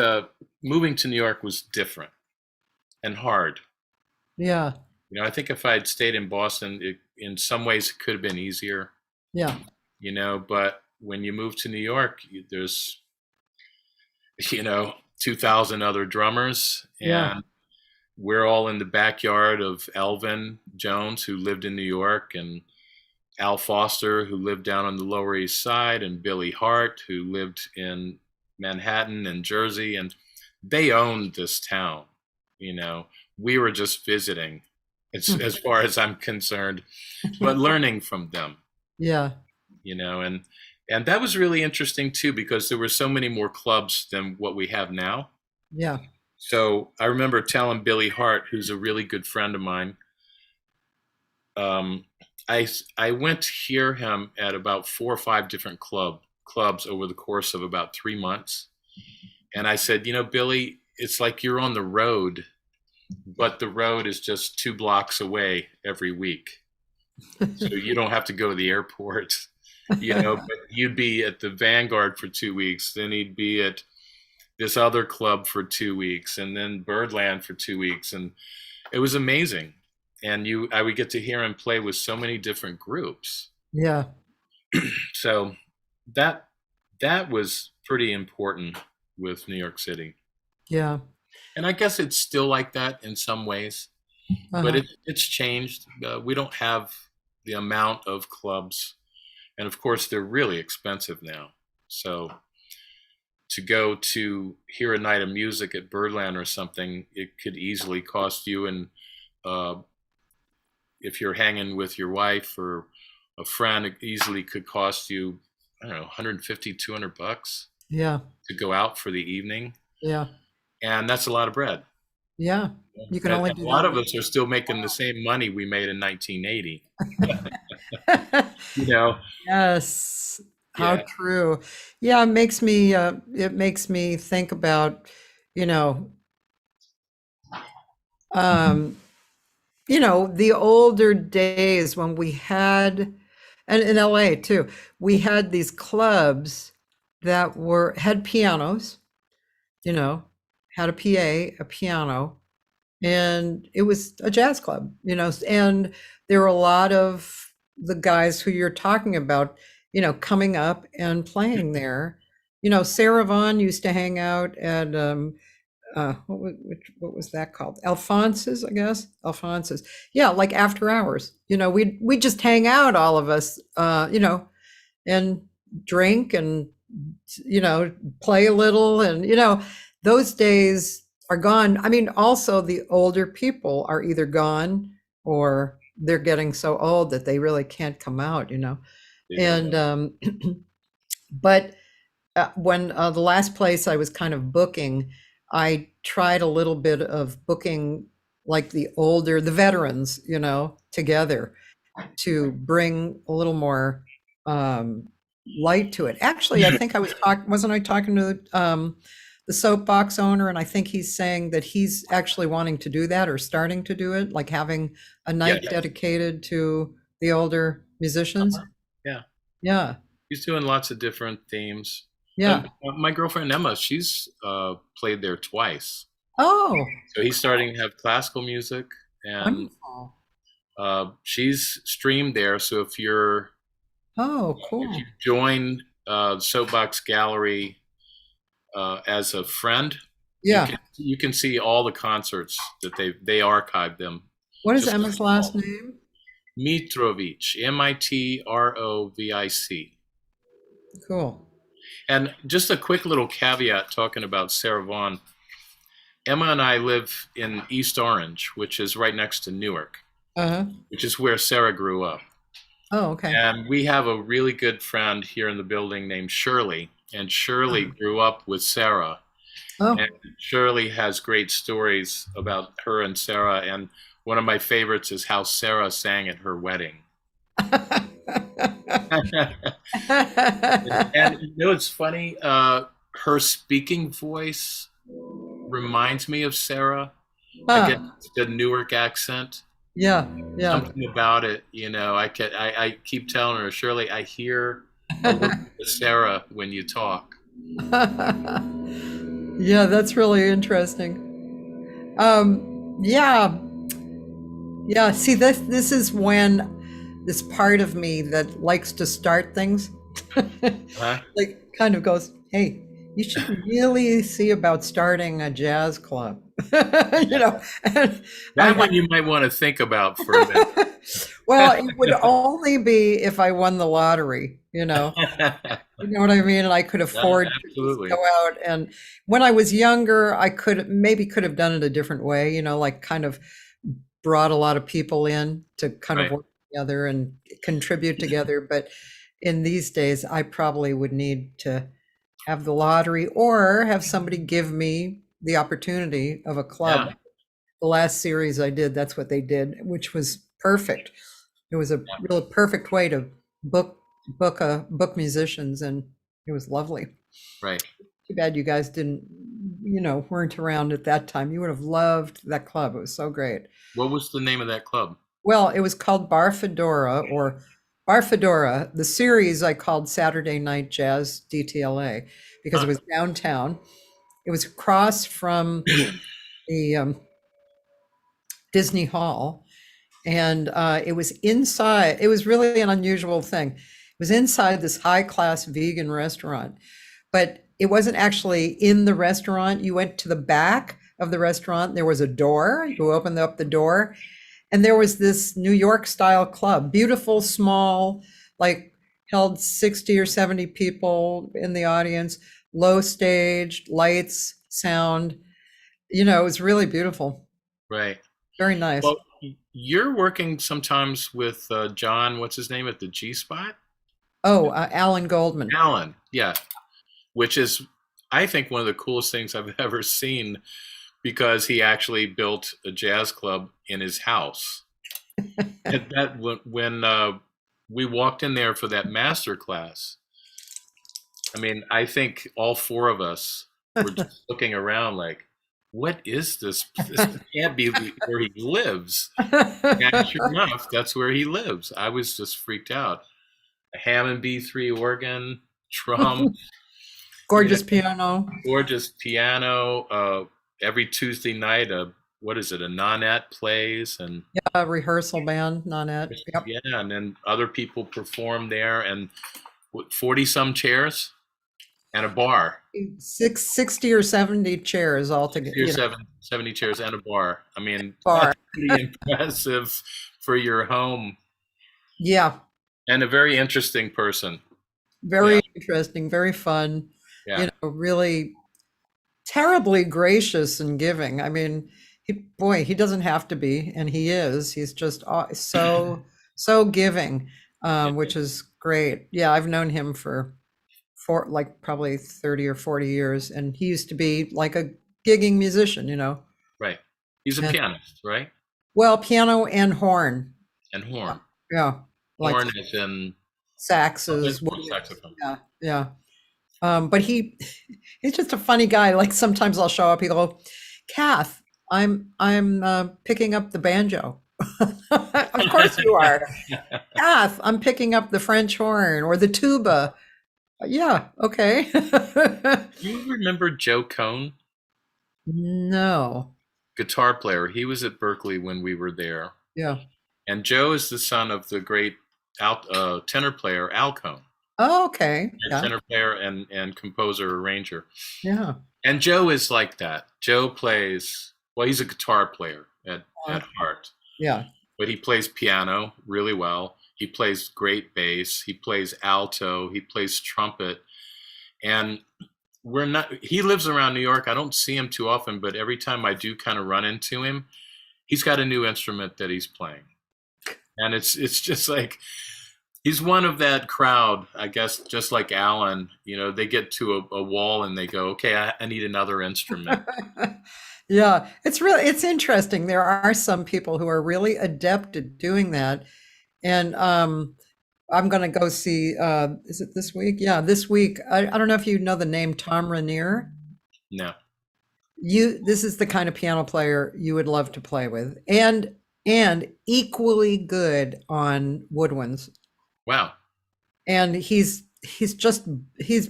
moving to New York was different and hard. Yeah. I think if I had stayed in Boston, in some ways it could have been easier. Yeah. But when you move to New York, there's 2,000 other drummers, Yeah. and we're all in the backyard of Elvin Jones, who lived in New York, and Al Foster, who lived down on the Lower East Side, and Billy Hart, who lived in Manhattan and Jersey, and they owned this town. We were just visiting, as far as I'm concerned, but learning from them. Yeah. And that was really interesting too, because there were so many more clubs than what we have now. Yeah. So I remember telling Billy Hart, who's a really good friend of mine, I went to hear him at about 4 or 5 different clubs over the course of about 3 months. And I said, Billy, it's like you're on the road, but the road is just 2 blocks away every week. So you don't have to go to the airport, but you'd be at the Vanguard for 2 weeks. Then he'd be at this other club for 2 weeks, and then Birdland for 2 weeks. And it was amazing. And I would get to hear him play with so many different groups. Yeah. So that was pretty important with New York City. Yeah. And I guess it's still like that in some ways, but it's changed. We don't have the amount of clubs, and of course they're really expensive now. So to go to hear a night of music at Birdland or something, it could easily cost you, and if you're hanging with your wife or a friend, it easily could cost you, I don't know, $150, $200 Yeah. to go out for the evening. Yeah. And that's a lot of bread. Yeah. You can only do a lot of us are still making the same money we made in 1980. Yes. How Yeah. true. Yeah, it makes me think about, the older days when we had, and in LA too, we had these clubs that had pianos, had a PA, a piano, and it was a jazz club, and there were a lot of the guys who you're talking about, coming up and playing there. Sarah Vaughan used to hang out at what was that called? Alphonse's, I guess. Alphonse's. Yeah, like after hours. We'd just hang out, all of us, and drink and play a little, and those days are gone. I mean, also the older people are either gone or they're getting so old that they really can't come out, Yeah. and but when the last place I was kind of booking, I tried a little bit of booking like the veterans, together to bring a little more light to it. Actually, I think wasn't I talking to the soapbox owner, and I think he's saying that he's actually wanting to do that or starting to do it, like having a night dedicated to the older musicians. Yeah. Yeah. He's doing lots of different themes. Yeah. My girlfriend Emma, she's played there twice. Oh. So he's starting to have classical music, and wonderful. she's streamed there. So if you're Oh, cool. if you join Soapbox Gallery as a friend, Yeah. you can see all the concerts that they archived them. What is Just Emma's last name? Mitrovic, Mitrovic. Cool. And just a quick little caveat talking about Sarah Vaughan. Emma and I live in East Orange, which is right next to Newark, which is where Sarah grew up. Oh, okay. And we have a really good friend here in the building named Shirley. And Shirley grew up with Sarah. Oh. And Shirley has great stories about her and Sarah. And one of my favorites is how Sarah sang at her wedding. And it's funny, her speaking voice reminds me of Sarah. I get the Newark accent. Yeah. Something about it, I keep telling her, Shirley, I hear a little bit of Sarah when you talk. Yeah, that's really interesting. Yeah, yeah. See, this is when this part of me that likes to start things, Huh? like, kind of goes, "Hey, you should really see about starting a jazz club." You know, and I That one you might want to think about for a minute. well, it would only be if I won the lottery, you know. You know what I mean? And I could afford to just Absolutely. go out. And when I was younger, I could have done it a different way, you know, like kind of brought a lot of people in to kind of Right. work together and contribute together. But in these days, I probably would need to have the lottery or have somebody give me the opportunity of a club. Yeah. The last series I did, that's what they did, which was perfect. It was a Yeah. really perfect way to book book musicians, and it was lovely. Right. Too bad you guys didn't, weren't around at that time. You would have loved that club. It was so great. What was the name of that club? Well, it was called Bar Fedora or Bar Fedora. The series I called Saturday Night Jazz DTLA because it Huh. was downtown. It was across from the Disney Hall, and it was inside. It was really an unusual thing. It was inside this high class vegan restaurant, but it wasn't actually in the restaurant. You went to the back of the restaurant. There was a door. You opened up the door, and there was this New York style club, beautiful, small, like held 60 or 70 people in the audience, low stage, lights, sound. It was really beautiful. Right. Very nice. Well, you're working sometimes with John, what's his name at the G Spot? Oh, Alan Goldman. Alan. Yeah. Which is, I think, one of the coolest things I've ever seen because he actually built a jazz club in his house. And that when we walked in there for that master class, I mean, I think all four of us were just looking around like, what is this? This can't be where he lives. And sure enough, that's where he lives. I was just freaked out. A Hammond B3 organ, drum, Gorgeous piano. gorgeous piano. Every Tuesday night, what is it? A nonette plays, and Yeah, rehearsal band, Nanette. Yep. yeah, and then other people perform there, and 40 some chairs and a bar. 60 or 70 chairs altogether. Here's 70 chairs and a bar. I mean, Bar. that's pretty impressive for your home. Yeah, And a very interesting person. very Yeah. interesting, very fun. Yeah. Really terribly gracious and giving. I mean, he doesn't have to be, and he is. He's just so giving, which is great. Yeah, I've known him for like probably 30 or 40 years, and he used to be like a gigging musician, Right. He's a And- pianist, right? well, piano and horn. And horn. Yeah, like Horn is in saxes. saxophone. Yeah. But he's just a funny guy. Like sometimes I'll show up, he'll go, Kath, I'm picking up the banjo. Of course you are. Kath, I'm picking up the French horn or the tuba. Yeah, okay. You remember Joe Cohn, No. guitar player? He was at Berklee when we were there. Yeah. And Joe is the son of the great tenor player Al Cohn. Oh, okay. A Yeah. tenor player and composer arranger. Yeah. And Joe is like that. Joe plays, well, he's a guitar player at heart, Yeah. but he plays piano really well. He plays great bass. He plays alto. He plays trumpet. And he lives around New York. I don't see him too often, but every time I do kind of run into him, he's got a new instrument that he's playing. And it's just like, he's one of that crowd, I guess, just like Alan, they get to a wall and they go, okay, I need another instrument. Yeah, it's interesting. There are some people who are really adept at doing that. And I'm going to go see, is it this week? Yeah, this week. I don't know if you know the name Tom Rainier. No. This is the kind of piano player you would love to play with, and equally good on woodwinds. Wow. And he's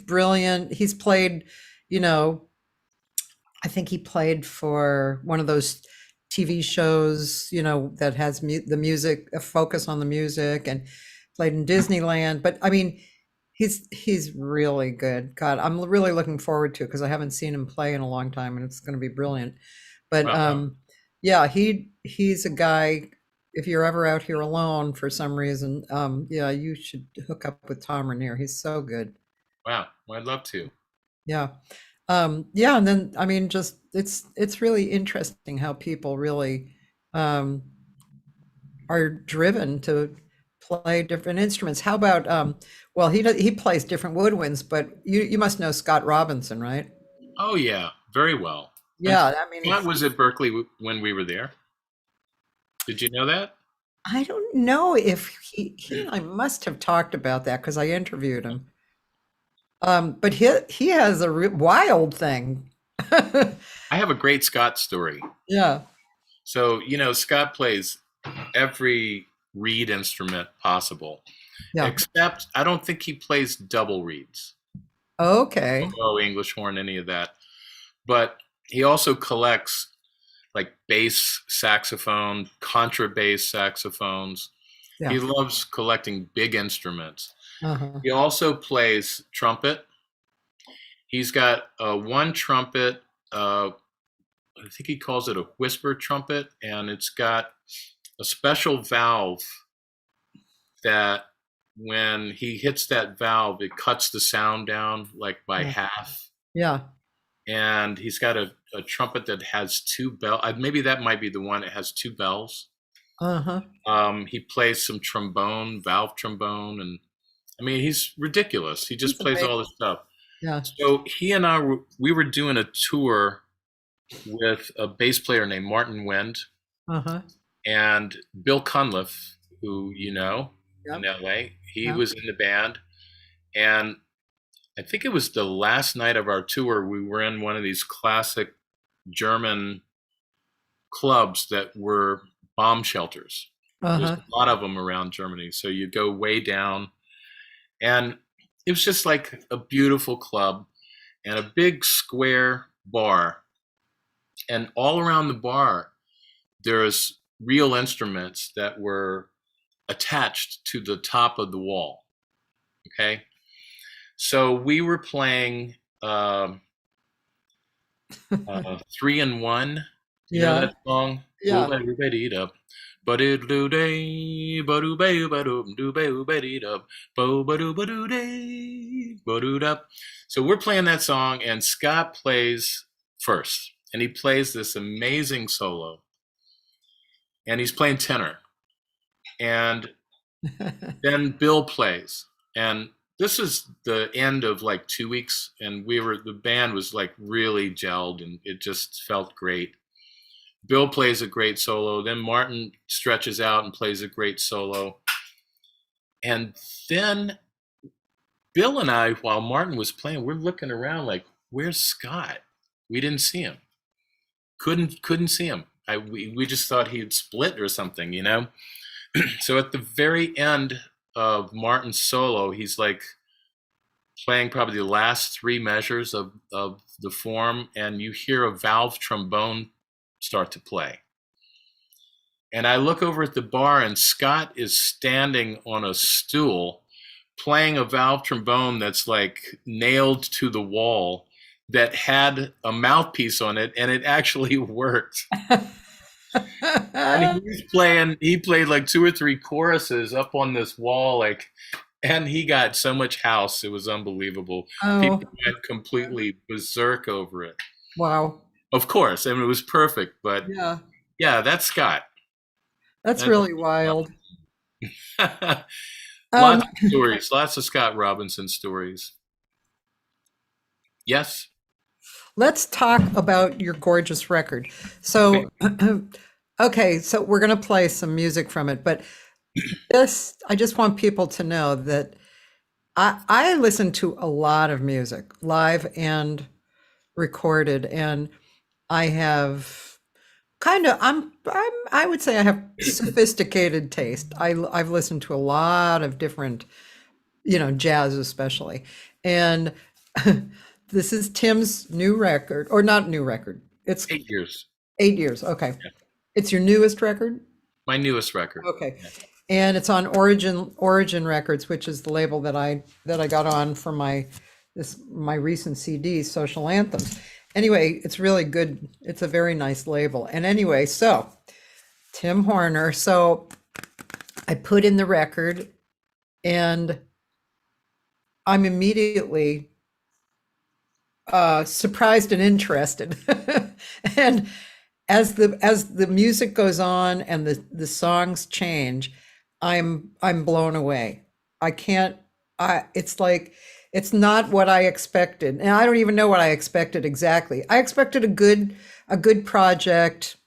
brilliant. He's played, I think he played for one of those TV shows, that has the music, a focus on the music, and played in Disneyland. But I mean, he's really good. God, I'm really looking forward to it because I haven't seen him play in a long time, and it's going to be brilliant. But Wow. yeah, he's a guy. If you're ever out here alone for some reason, yeah, you should hook up with Tom Rainier. He's so good. Wow. Well, I'd love to. Yeah. Yeah, and then I mean, just it's really interesting how people really um, are driven to play different instruments. How about well, he plays different woodwinds, but you must know Scott Robinson, right? Oh, yeah. Very well. And Yeah, I mean, Scott was at Berklee when we were there. Did you know that? I don't know if he and I must have talked about that because I interviewed him. But he has a wild thing. I have a great Scott story. Yeah, So, Scott plays every reed instrument possible, yeah. except I don't think he plays double reeds. Okay. Oh, English horn, any of that. But he also collects like bass saxophone, contrabass saxophones. Yeah. He loves collecting big instruments. Uh-huh. He also plays trumpet. He's got one trumpet, I think he calls it a whisper trumpet, and it's got a special valve that when he hits that valve, it cuts the sound down like by Yeah. half. Yeah. And he's got a trumpet that has two bells. Maybe that might be the one that has two bells. Uh-huh. He plays some trombone, valve trombone, and I mean, he's ridiculous. He just He's plays all amazing. this stuff. Yeah. So he and we were doing a tour with a bass player named Martin Wind Uh-huh. and Bill Cunliffe, who in Yep. LA. He Yeah. was in the band, and I think it was the last night of our tour. We were in one of these classic German clubs that were bomb shelters. There's Uh-huh. a lot of them around Germany. So you go way down, and it was just like a beautiful club and a big square bar. And all around the bar, there's real instruments that were attached to the top of the wall. Okay. So we were playing 3-in-1. You know Yeah. that song? Yeah. Ba-do-ba-dee-da, ba-do-do-day, ba-do-ba-do-ba-do-do-ba-do-ba-dee-da, bo-ba-do-ba-do-day, ba-do-da. So we're playing that song, and Scott plays first, and he plays this amazing solo, and he's playing tenor. And then Bill plays, and this is the end of like 2 weeks, and the band was like really gelled, and it just felt great. Bill plays a great solo, then Martin stretches out and plays a great solo, and then Bill and I, while Martin was playing, we're looking around like, where's Scott? We didn't see him. Couldn't see him. We just thought he had split or something, So at the very end of Martin's solo, he's like playing probably the last three measures of the form, and you hear a valve trombone start to play. And I look over at the bar, and Scott is standing on a stool playing a valve trombone that's like nailed to the wall that had a mouthpiece on it, and it actually worked. And he played like 2 or 3 choruses up on this wall, like, and he got so much house. It was unbelievable. Oh, People went completely berserk over it. wow. Of course, I mean, it was perfect, but Yeah. yeah, that's Scott. That's really wild. Lots Um, of stories, lots of Scott Robinson stories. Yes. let's talk about your gorgeous record. So, okay, so we're going to play some music from it, but I just want people to know that I listen to a lot of music, live and recorded, and I have I would say I have sophisticated taste. I've listened to a lot of different, jazz especially. And This is Tim's new record, or not new record. It's 8 years. 8 years. Okay. Yeah. It's your newest record? My newest record. Okay. Yeah. And it's on Origin Records, which is the label that I got on for my recent CD, Social Anthems. Anyway, it's really good. It's a very nice label. And anyway, so Tim Horner. So I put in the record and I'm immediately surprised and interested. And as the music goes on and the songs change, I'm blown away. It's like, it's not what I expected. And I don't even know what I expected exactly. I expected a good project,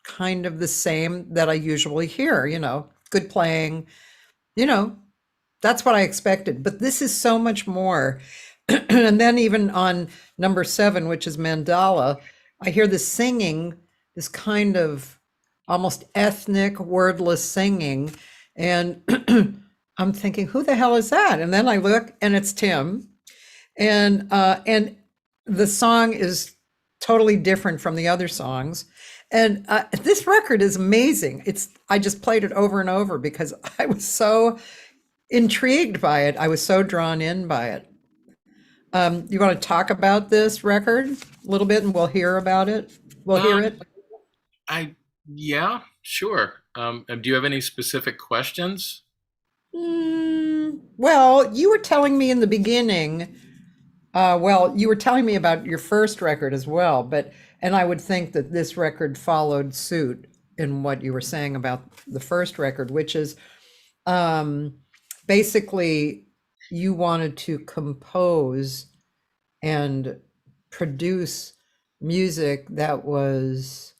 kind of the same that I usually hear, good playing, that's what I expected. But this is so much more. And then even on number 7, which is Mandala, I hear the singing, this kind of almost ethnic, wordless singing. And I'm thinking, who the hell is that? And then I look and it's Tim. And the song is totally different from the other songs. And this record is amazing. I just played it over and over because I was so intrigued by it. I was so drawn in by it. You want to talk about this record a little bit and we'll hear about it? We'll hear it? Yeah, sure. Do you have any specific questions? Well, you were telling me in the beginning, you were telling me about your first record as well, and I would think that this record followed suit in what you were saying about the first record, which is basically you wanted to compose and produce music that was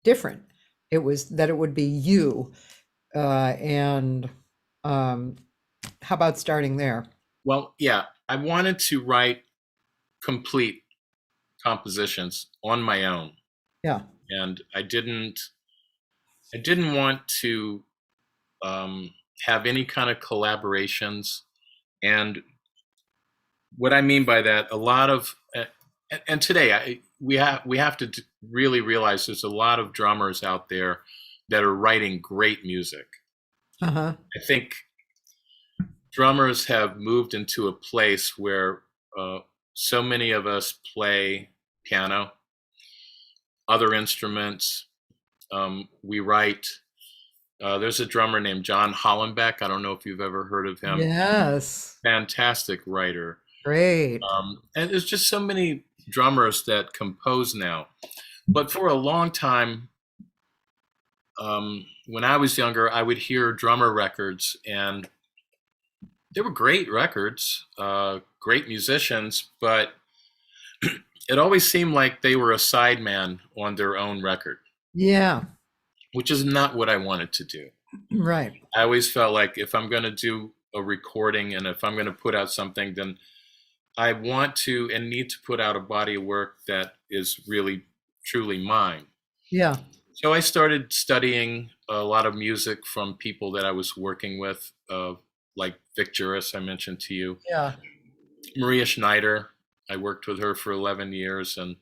different. It would be you. How about starting there? Well, yeah, I wanted to write complete compositions on my own. Yeah. And I didn't want to have any kind of collaborations. And what I mean by that, a lot of, and today we have to really realize there's a lot of drummers out there that are writing great music. Uh-huh. I think drummers have moved into a place where so many of us play piano, other instruments. We write. There's a drummer named John Hollenbeck. I don't know if you've ever heard of him. Yes. Fantastic writer. Great. And there's just so many drummers that compose now. But for a long time, when I was younger, I would hear drummer records, and they were great records, great musicians, but it always seemed like they were a sideman on their own record. Yeah. Which is not what I wanted to do. Right. I always felt like if I'm going to do a recording and if I'm going to put out something, then I want to and need to put out a body of work that is really, truly mine. Yeah. So I started studying a lot of music from people that I was working with, like Vic Juris, I mentioned to you. Yeah. Maria Schneider, I worked with her for 11 years. And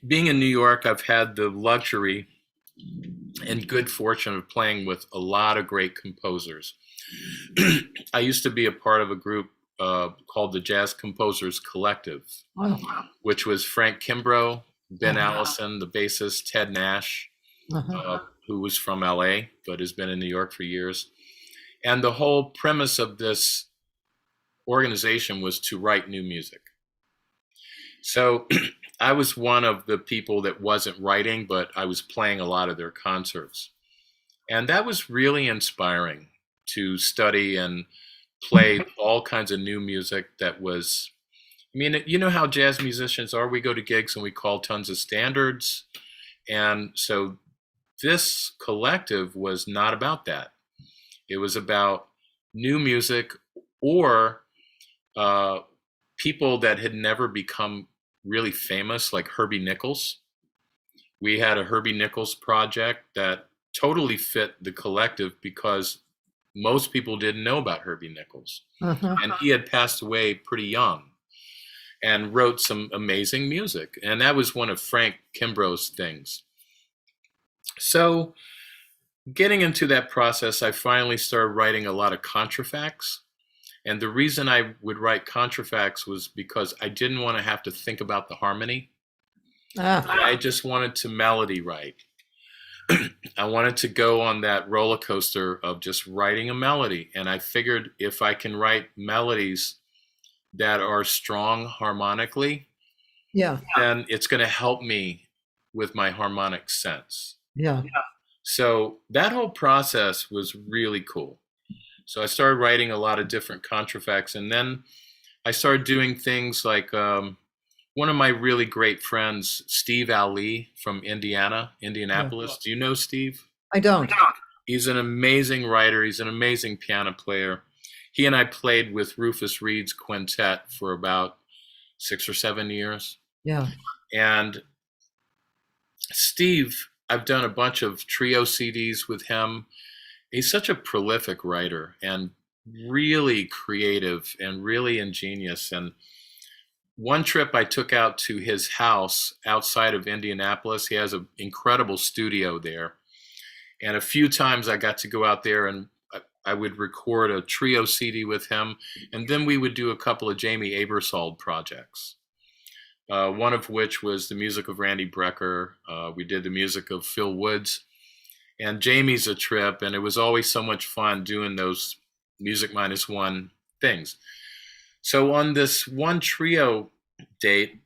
being in New York, I've had the luxury and good fortune of playing with a lot of great composers. I used to be a part of a group called the Jazz Composers Collective, which was Frank Kimbrough, Ben Allison, the bassist, Ted Nash, who was from LA, but has been in New York for years. And the whole premise of this organization was to write new music. So I was one of the people that wasn't writing, but I was playing a lot of their concerts. And that was really inspiring to study and play all kinds of new music that was, I mean, you know how jazz musicians are. We go to gigs and we call tons of standards. And so this collective was not about that. It was about new music or people that had never become really famous, like Herbie Nichols. We had a Herbie Nichols project that totally fit the collective because most people didn't know about Herbie Nichols. And he had passed away pretty young. and wrote some amazing music. And that was one of Frank Kimbrough's things. So getting into that process, I finally started writing a lot of contrafacts. And the reason I would write contrafacts was because I didn't want to have to think about the harmony. I just wanted to melody write. I wanted to go on that roller coaster of just writing a melody. And I figured if I can write melodies that are strong harmonically, then it's going to help me with my harmonic sense. So that whole process was really cool. So I started writing a lot of different contrafacts, and then I started doing things like one of my really great friends, Steve Ali from Indianapolis. Do you know Steve? I don't. He's an amazing writer. He's an amazing piano player. He and I played with Rufus Reid's quintet for about 6 or 7 years. And Steve, I've done a bunch of trio CDs with him. He's such a prolific writer and really creative and really ingenious. And one trip I took out to his house outside of Indianapolis. He has an incredible studio there. And a few times I got to go out there and I would record a trio CD with him. And then we would do a couple of Jamie Aebersold projects. One of which was the music of Randy Brecker. We did the music of Phil Woods. And Jamie's a trip, and it was always so much fun doing those Music Minus One things. So on this one trio date,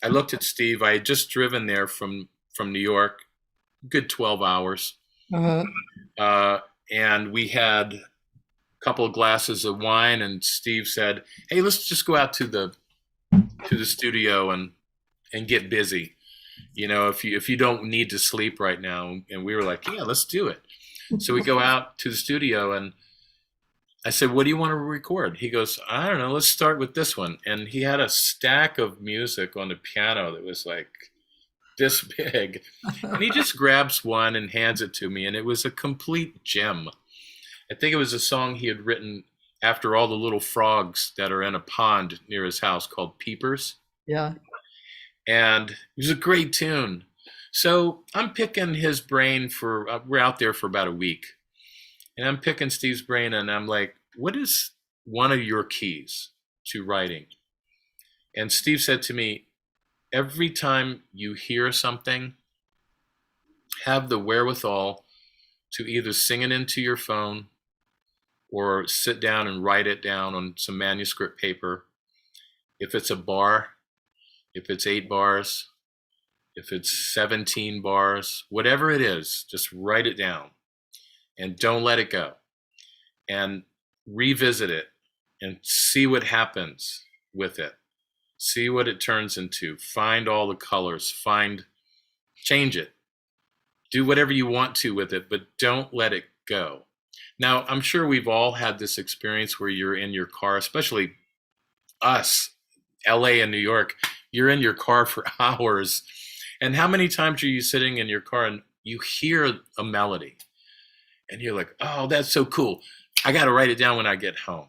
I looked at Steve. I had just driven there from New York, good 12 hours. And we had a couple of glasses of wine, and Steve said, "Hey, let's just go out to the studio and get busy. You know, if you don't need to sleep right now." And we were like, "Yeah, let's do it." So we go out to the studio, and I said, "What do you want to record?" He goes, "I don't know, let's start with this one." And he had a stack of music on the piano that was like this big. And he just grabs one and hands it to me, and it was a complete gem. I think it was a song he had written after all the little frogs that are in a pond near his house called Peepers. And it was a great tune. So I'm picking his brain we're out there for about a week. And I'm picking Steve's brain, and I'm like, what is one of your keys to writing? And Steve said to me, every time you hear something, have the wherewithal to either sing it into your phone or sit down and write it down on some manuscript paper. If it's a bar, if it's 8 bars, if it's 17 bars, whatever it is, just write it down and don't let it go. And revisit it and see what happens with it. See what it turns into. Find all the colors. Change it. Do whatever you want to with it, but don't let it go. Now, I'm sure we've all had this experience where you're in your car, especially us, LA and New York, you're in your car for hours. And how many times are you sitting in your car and you hear a melody and you're like, oh, that's so cool. I got to write it down when I get home.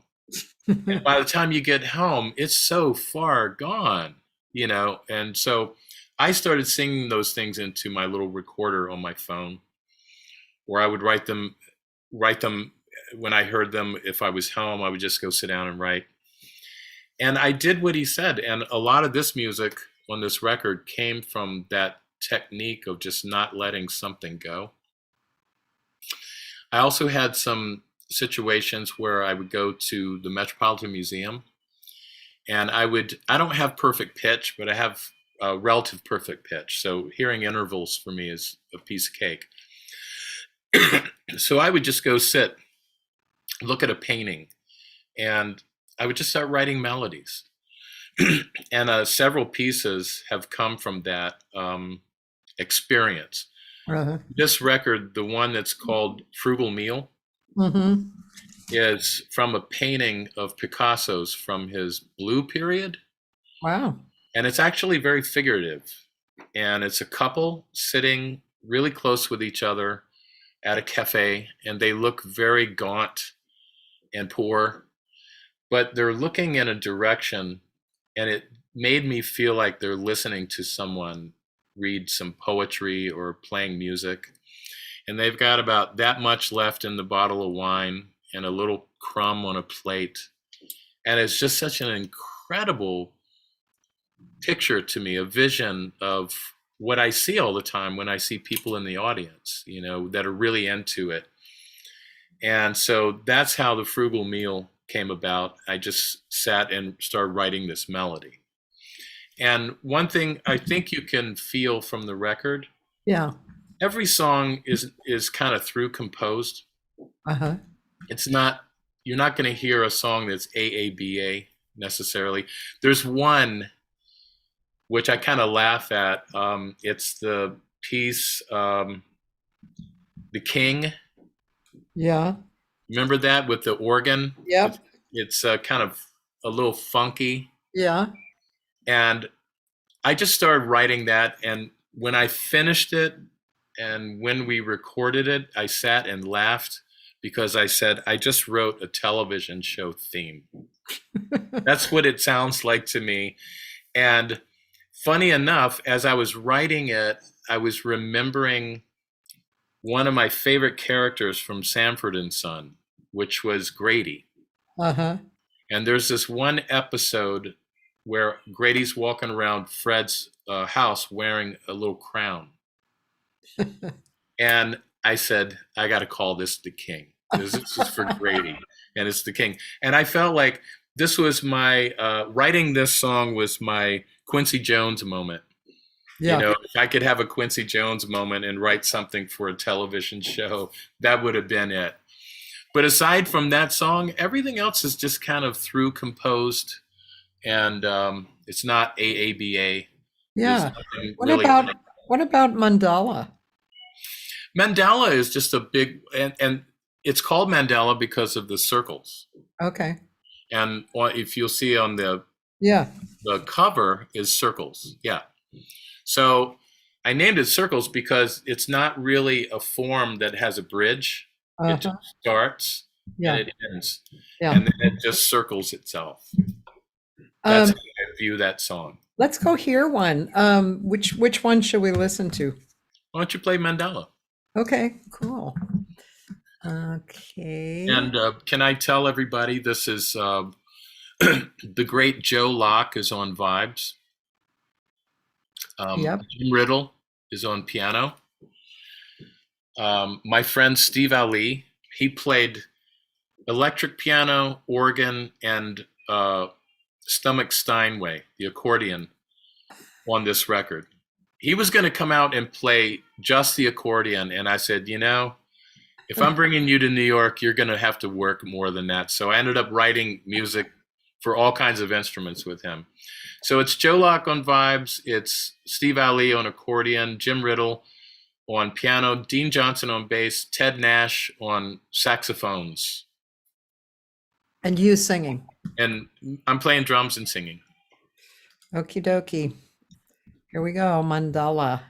And by the time you get home, it's so far gone, you know? And so I started singing those things into my little recorder on my phone, where I would write them when I heard them. If I was home, I would just go sit down and write. And I did what he said. And a lot of this music on this record came from that technique of just not letting something go. I also had some situations where I would go to the Metropolitan Museum, and I don't have perfect pitch, but I have a relative perfect pitch. So hearing intervals for me is a piece of cake. So I would just go sit, look at a painting, and I would just start writing melodies. And several pieces have come from that experience. This record, the one that's called Frugal Meal, is from a painting of Picasso's from his Blue period. Wow. And it's actually very figurative. And it's a couple sitting really close with each other at a cafe, and they look very gaunt and poor, but they're looking in a direction, and made me feel like they're listening to someone read some poetry or playing music. And they've got about that much left in the bottle of wine and a little crumb on a plate. And it's just such an incredible picture to me, a vision of what I see all the time when I see people in the audience, you know, that are really into it. And so that's how the frugal meal came about. I just sat and started writing this melody. And one thing I think you can feel from the record, Yeah. every song is kind of through composed. Uh-huh. It's not, you're not going to hear a song that's AABA necessarily. There's one which I kind of laugh at. It's the piece, The King. Yeah. Remember that with the organ? Yep. It's kind of a little funky. Yeah. And I just started writing that. And when I finished it and when we recorded it, I sat and laughed because I said, I just wrote a television show theme. That's what it sounds like to me. And funny enough, as I was writing it, I was remembering one of my favorite characters from Sanford and Son, which was Grady. Uh-huh. And there's this one episode where Grady's walking around Fred's house wearing a little crown. And I said, I got to call this The King. This is for Grady, and it's The King. And I felt like this was my, writing this song was my Quincy Jones moment. Yeah. You know, if I could have a Quincy Jones moment and write something for a television show, that would have been it. But aside from that song, everything else is just kind of through composed, and it's not AABA. Yeah. What about Mandala? Mandala is just a big, and it's called Mandala because of the circles. Okay. And if you'll see on the cover is circles. Yeah. So I named it circles because it's not really a form that has a bridge. Uh-huh. It just starts and it ends. Yeah. And then it just circles itself. That's how I view that song. Let's go hear one. Which one should we listen to? Why don't you play Mandala? Okay, cool. Okay. And can I tell everybody this is the great Joe Locke is on vibes. Yep. Jim Riddle is on piano. My friend Steve Ali, he played electric piano, organ, and Stomach Steinway, the accordion, on this record. He was going to come out and play just the accordion, and I said, you know, if I'm bringing you to New York, you're going to have to work more than that. So I ended up writing music for all kinds of instruments with him. So it's Joe Locke on vibes, it's Steve Ali on accordion, Jim Riddle on piano, Dean Johnson on bass, Ted Nash on saxophones. And you singing. And I'm playing drums and singing. Okie dokie. Here we go, Mandala.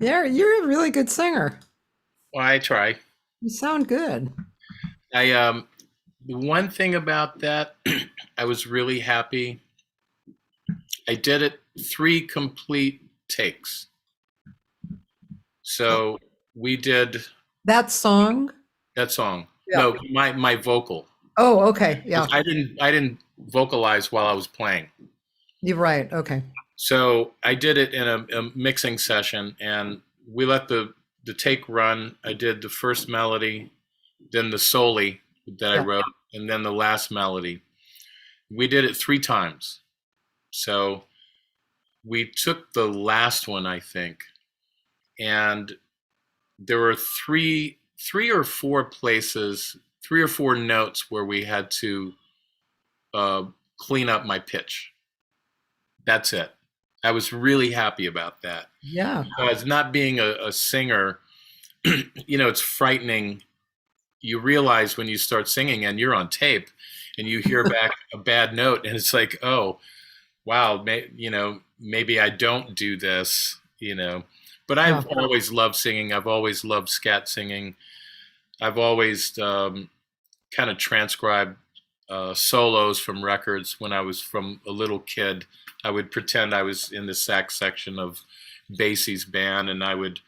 You're a really good singer. Well, I try. You sound good. The one thing about that, I was really happy. I did it 3 complete takes. So we did That song? that song. Yeah. No, my vocal. Oh, okay. Yeah. I didn't vocalize while I was playing. You're right. Okay. So I did it in a mixing session, and we let the take run. I did the first melody, then the soli that I wrote, and then the last melody. We did it 3 times. So we took the last one, I think, and there were three or four places, 3 or 4 notes where we had to clean up my pitch. That's it. I was really happy about that. Yeah. As not being a singer, it's frightening. You realize when you start singing and you're on tape and you hear back a bad note, and it's like, oh, wow, maybe I don't do this, But I've always loved singing. I've always loved scat singing. I've always kind of transcribed solos from records when I was from a little kid. I would pretend I was in the sax section of Basie's band, and I would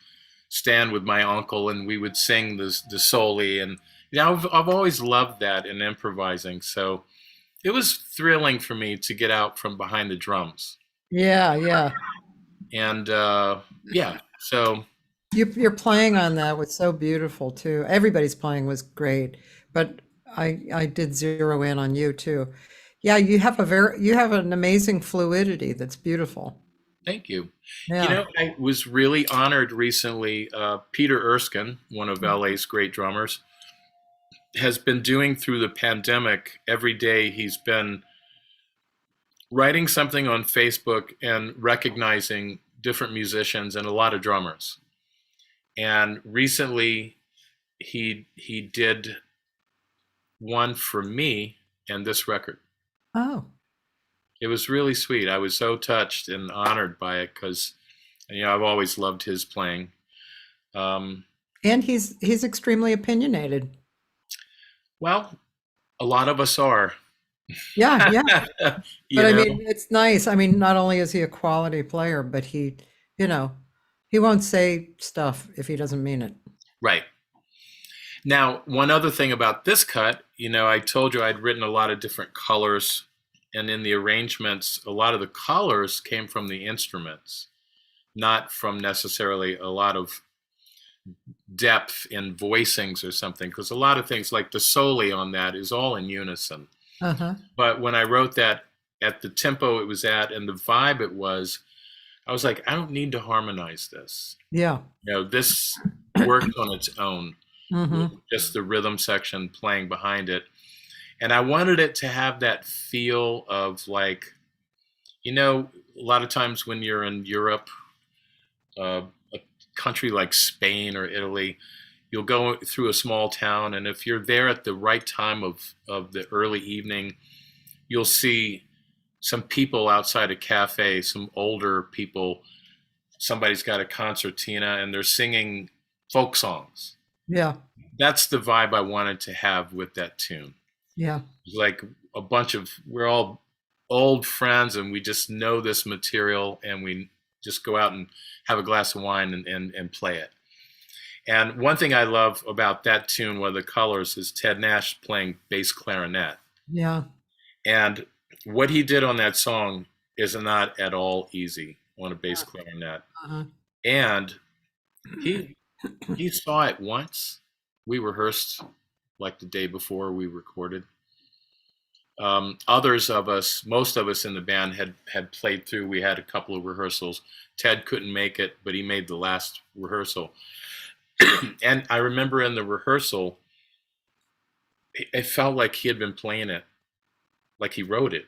stand with my uncle, and we would sing the soli. And I've always loved that and improvising. So it was thrilling for me to get out from behind the drums. Yeah, yeah. And so Your playing on that was so beautiful too. Everybody's playing was great, but I did zero in on you too. Yeah, you have an amazing fluidity that's beautiful. thank you. Yeah. I was really honored recently. Peter Erskine, one of LA's great drummers, has been doing through the pandemic every day. He's been writing something on Facebook and recognizing different musicians and a lot of drummers. And recently he did one for me and this record. Oh. It was really sweet. I was so touched and honored by it because, I've always loved his playing. And he's extremely opinionated. Well, a lot of us are. Yeah, yeah. You But I know? mean, it's nice. I mean, not only is he a quality player, but he won't say stuff if he doesn't mean it. Right. Now, one other thing about this cut, I told you I'd written a lot of different colors, and in the arrangements, a lot of the colors came from the instruments, not from necessarily a lot of depth in voicings or something, because a lot of things like the soli on that is all in unison. Uh-huh. But when I wrote that at the tempo it was at and the vibe it was, I was like, I don't need to harmonize this. Yeah. This works on its own. Mm-hmm. Just the rhythm section playing behind it. And I wanted it to have that feel of like, a lot of times when you're in Europe, a country like Spain or Italy, you'll go through a small town, and if you're there at the right time of the early evening, you'll see some people outside a cafe, some older people. Somebody's got a concertina, and they're singing folk songs. Yeah. That's the vibe I wanted to have with that tune. Yeah. Like we're all old friends, and we just know this material, and we just go out and have a glass of wine and play it. And one thing I love about that tune, one of the colors, is Ted Nash playing bass clarinet. Yeah. And what he did on that song is not at all easy on a bass clarinet. Uh-huh. And he saw it once. We rehearsed like the day before we recorded. Most of us in the band had played through. We had a couple of rehearsals. Ted couldn't make it, but he made the last rehearsal. And I remember in the rehearsal, it felt like he had been playing it, like he wrote it.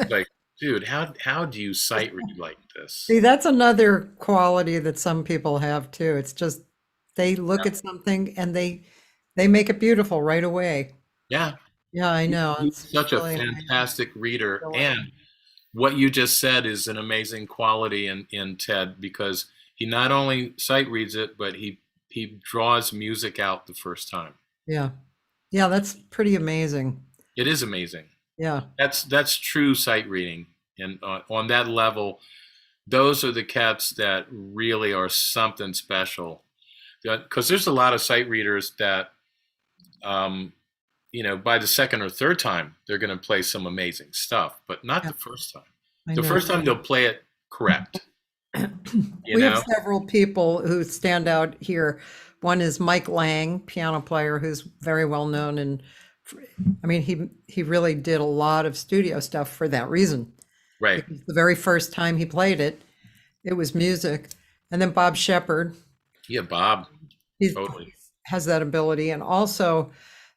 Like, dude, how do you sight read like this? See, that's another quality that some people have too. It's just they look at something and they make it beautiful right away. Yeah. Yeah, I know. He's It's such a really nice. fantastic reader. And what you just said is an amazing quality in Ted, because he not only sight reads it, but he draws music out the first time. Yeah. Yeah, that's pretty amazing. It is amazing. Yeah. That's true sight reading, and on that level, those are the cats that really are something special. Because there's a lot of sight readers that, by the second or third time, they're going to play some amazing stuff, but not Yeah. the first time. I The know. first time they'll play it correct. We have several people who stand out here. One is Mike Lang, piano player, who's very well known, and I mean he really did a lot of studio stuff for that reason. Right. Because the very first time he played it, it was music. And then Bob Shepard, Yeah, Bob. he Totally. has that ability, and also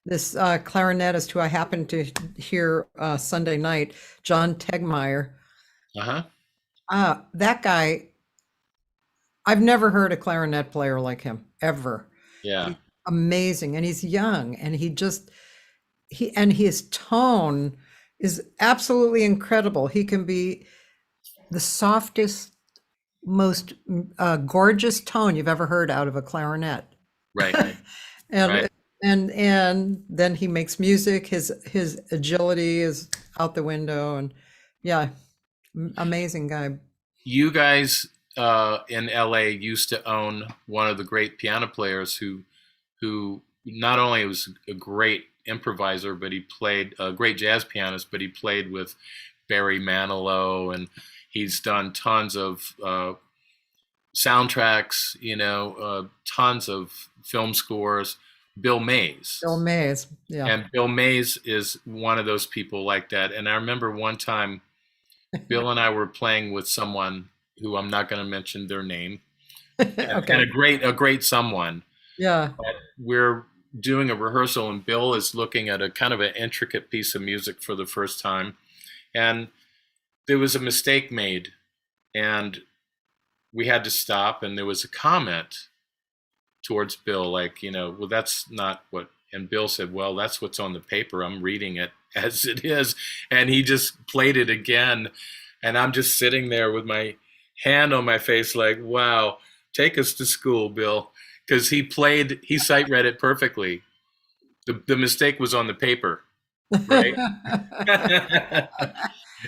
this clarinetist who I happened to hear Sunday night, John Tegmeyer. That guy, I've never heard a clarinet player like him ever. Yeah. He's amazing, and he's young, and his tone is absolutely incredible. He can be the softest, most gorgeous tone you've ever heard out of a clarinet. Right. And Right. and then he makes music. His agility is out the window, and yeah, amazing guy. You guys in LA used to own one of the great piano players who not only was a great improviser, but he played a great jazz pianist, but he played with Barry Manilow, and he's done tons of soundtracks, tons of film scores. Bill Mays. Bill Mays, yeah. And Bill Mays is one of those people like that. And I remember one time Bill and I were playing with someone who I'm not going to mention their name, and a great someone. Yeah. But we're doing a rehearsal, and Bill is looking at a kind of an intricate piece of music for the first time, and there was a mistake made, and we had to stop, and there was a comment towards Bill, like, well, that's not what, and Bill said, well, that's what's on the paper. I'm reading it as it is. And he just played it again. And I'm just sitting there with my hand on my face, like, wow, take us to school, Bill. Because he sight read it perfectly. The mistake was on the paper, right?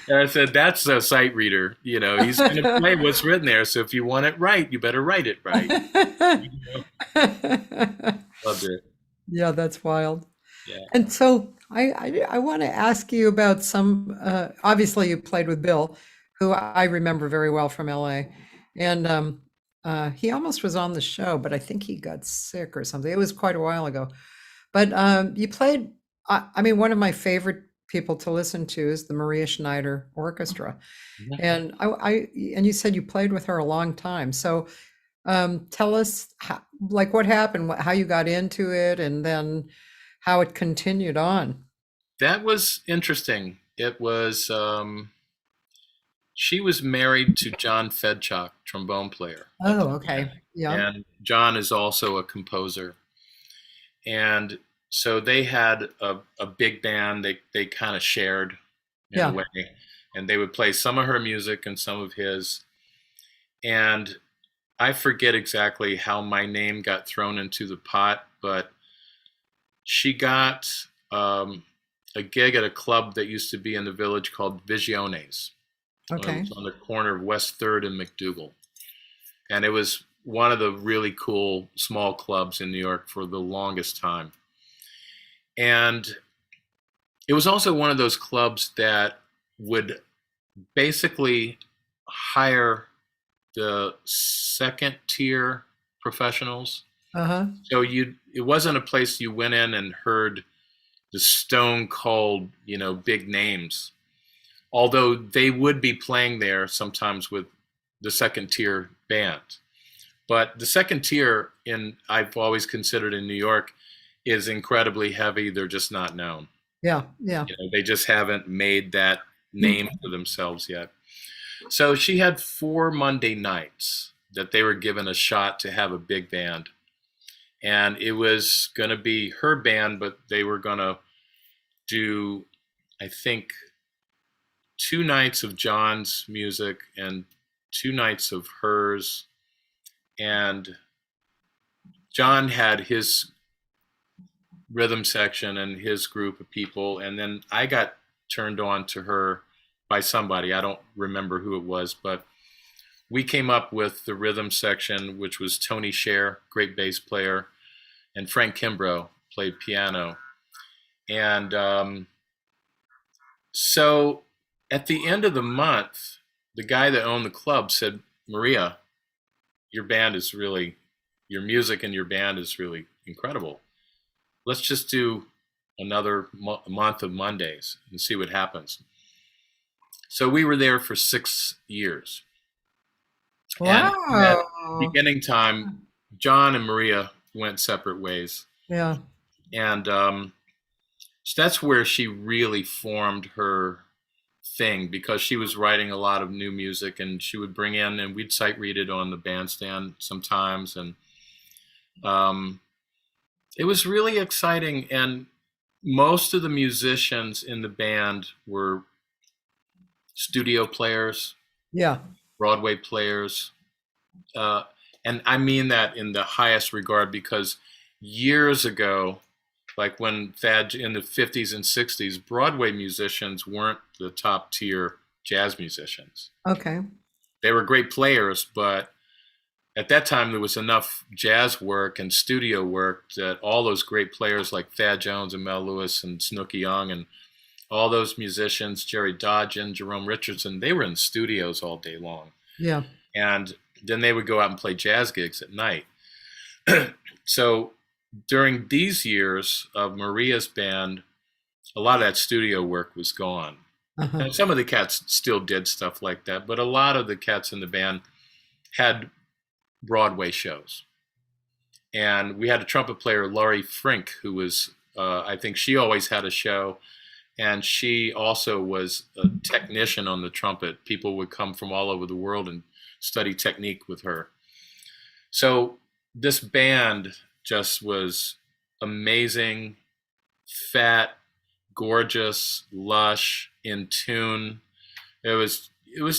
And I said, that's a sight reader. He's going to play what's written there. So if you want it right, you better write it right. Loved it. Yeah, that's wild. Yeah. And so I want to ask you about some, obviously you played with Bill, who I remember very well from LA. And he almost was on the show, but I think he got sick or something. It was quite a while ago. But you played, I mean, one of my favorite people to listen to is the Maria Schneider Orchestra. Mhm. And you said you played with her a long time. So tell us what happened, how you got into it, and then how it continued on. That was interesting. It was, she was married to John Fedchuk, trombone player. Oh, okay. Yeah. And John is also a composer. And so they had a big band. They kind of shared in a way. And they would play some of her music and some of his. And I forget exactly how my name got thrown into the pot, but she got a gig at a club that used to be in the Village called Visiones. Okay. It was on the corner of West 3rd and McDougal. And it was one of the really cool small clubs in New York for the longest time. And it was also one of those clubs that would basically hire the second tier professionals. Uh-huh. So it wasn't a place you went in and heard the stone cold, big names. Although they would be playing there sometimes with the second tier band. But the second tier I've always considered in New York is incredibly heavy. They're just not known. Yeah. Yeah. They just haven't made that name for themselves yet. So she had 4 Monday nights that they were given a shot to have a big band. And it was going to be her band, but they were going to do, I think, 2 nights of John's music and 2 nights of hers. and John had his rhythm section and his group of people, and then I got turned on to her by somebody. I don't remember who it was, but we came up with the rhythm section, which was Tony Scher, great bass player, and Frank Kimbrough played piano. And so at the end of the month, the guy that owned the club said, Maria, your music and your band is really incredible. Let's just do another month of Mondays and see what happens. So we were there for 6 years. Wow. And at beginning time, John and Maria went separate ways. Yeah. And so that's where she really formed her thing, because she was writing a lot of new music, and she would bring in, and we'd sight read it on the bandstand sometimes. And it was really exciting. And most of the musicians in the band were studio players, Yeah. Broadway players. And I mean that in the highest regard, because years ago, like when Thad in the 50s and 60s, Broadway musicians weren't the top tier jazz musicians. Okay. They were great players, but at that time there was enough jazz work and studio work that all those great players like Thad Jones and Mel Lewis and Snooky Young and all those musicians, Jerry Dodgen, Jerome Richardson, they were in studios all day long. Yeah. And then they would go out and play jazz gigs at night. So during these years of Maria's band, a lot of that studio work was gone. Uh-huh. And some of the cats still did stuff like that, but a lot of the cats in the band had Broadway shows. And we had a trumpet player, Laurie Frink, who was, I think she always had a show. And she also was a technician on the trumpet. People would come from all over the world and study technique with her. So this band just was amazing, fat, gorgeous, lush, in tune. It was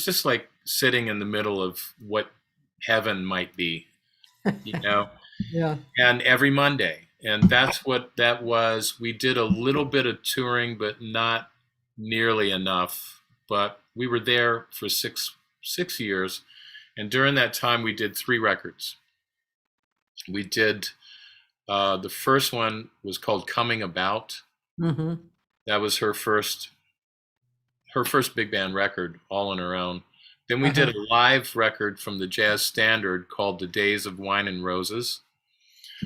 just like sitting in the middle of what heaven might be, you know? Yeah. And every Monday. And that's what that was. We did a little bit of touring, but not nearly enough. But we were there for six years. And during that time, we did 3 records. We did, the first one was called Coming About. Mm-hmm. That was her first big band record, all on her own. Then we did a live record from the Jazz Standard called The Days of Wine and Roses.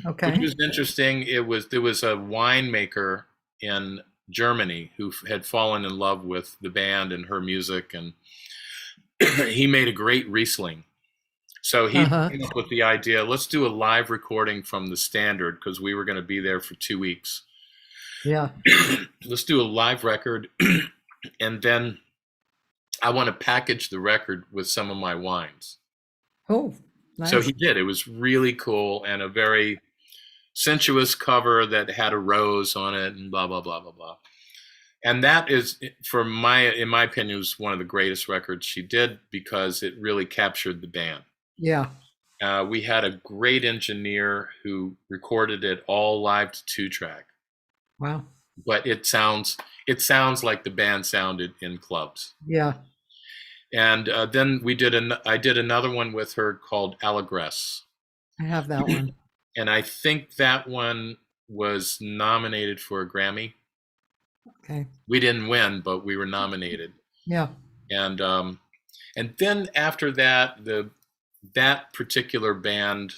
Okay. Which was interesting. There was a winemaker in Germany who had fallen in love with the band and her music, and he made a great Riesling. So he came up with the idea, let's do a live recording from the Standard, because we were going to be there for 2 weeks. Yeah. Let's do a live record, and then I want to package the record with some of my wines. Oh, nice. So he did. It was really cool, and a very sensuous cover that had a rose on it and blah, blah, blah, blah, blah. And that is, in my opinion, was one of the greatest records she did, because it really captured the band. Yeah. We had a great engineer who recorded it all live to 2-track. Wow. But it sounds like the band sounded in clubs. Yeah. And then I did another one with her called Allegress. I have that one. And I think that one was nominated for a Grammy. Okay. We didn't win, but we were nominated. Yeah. And then after that, that particular band,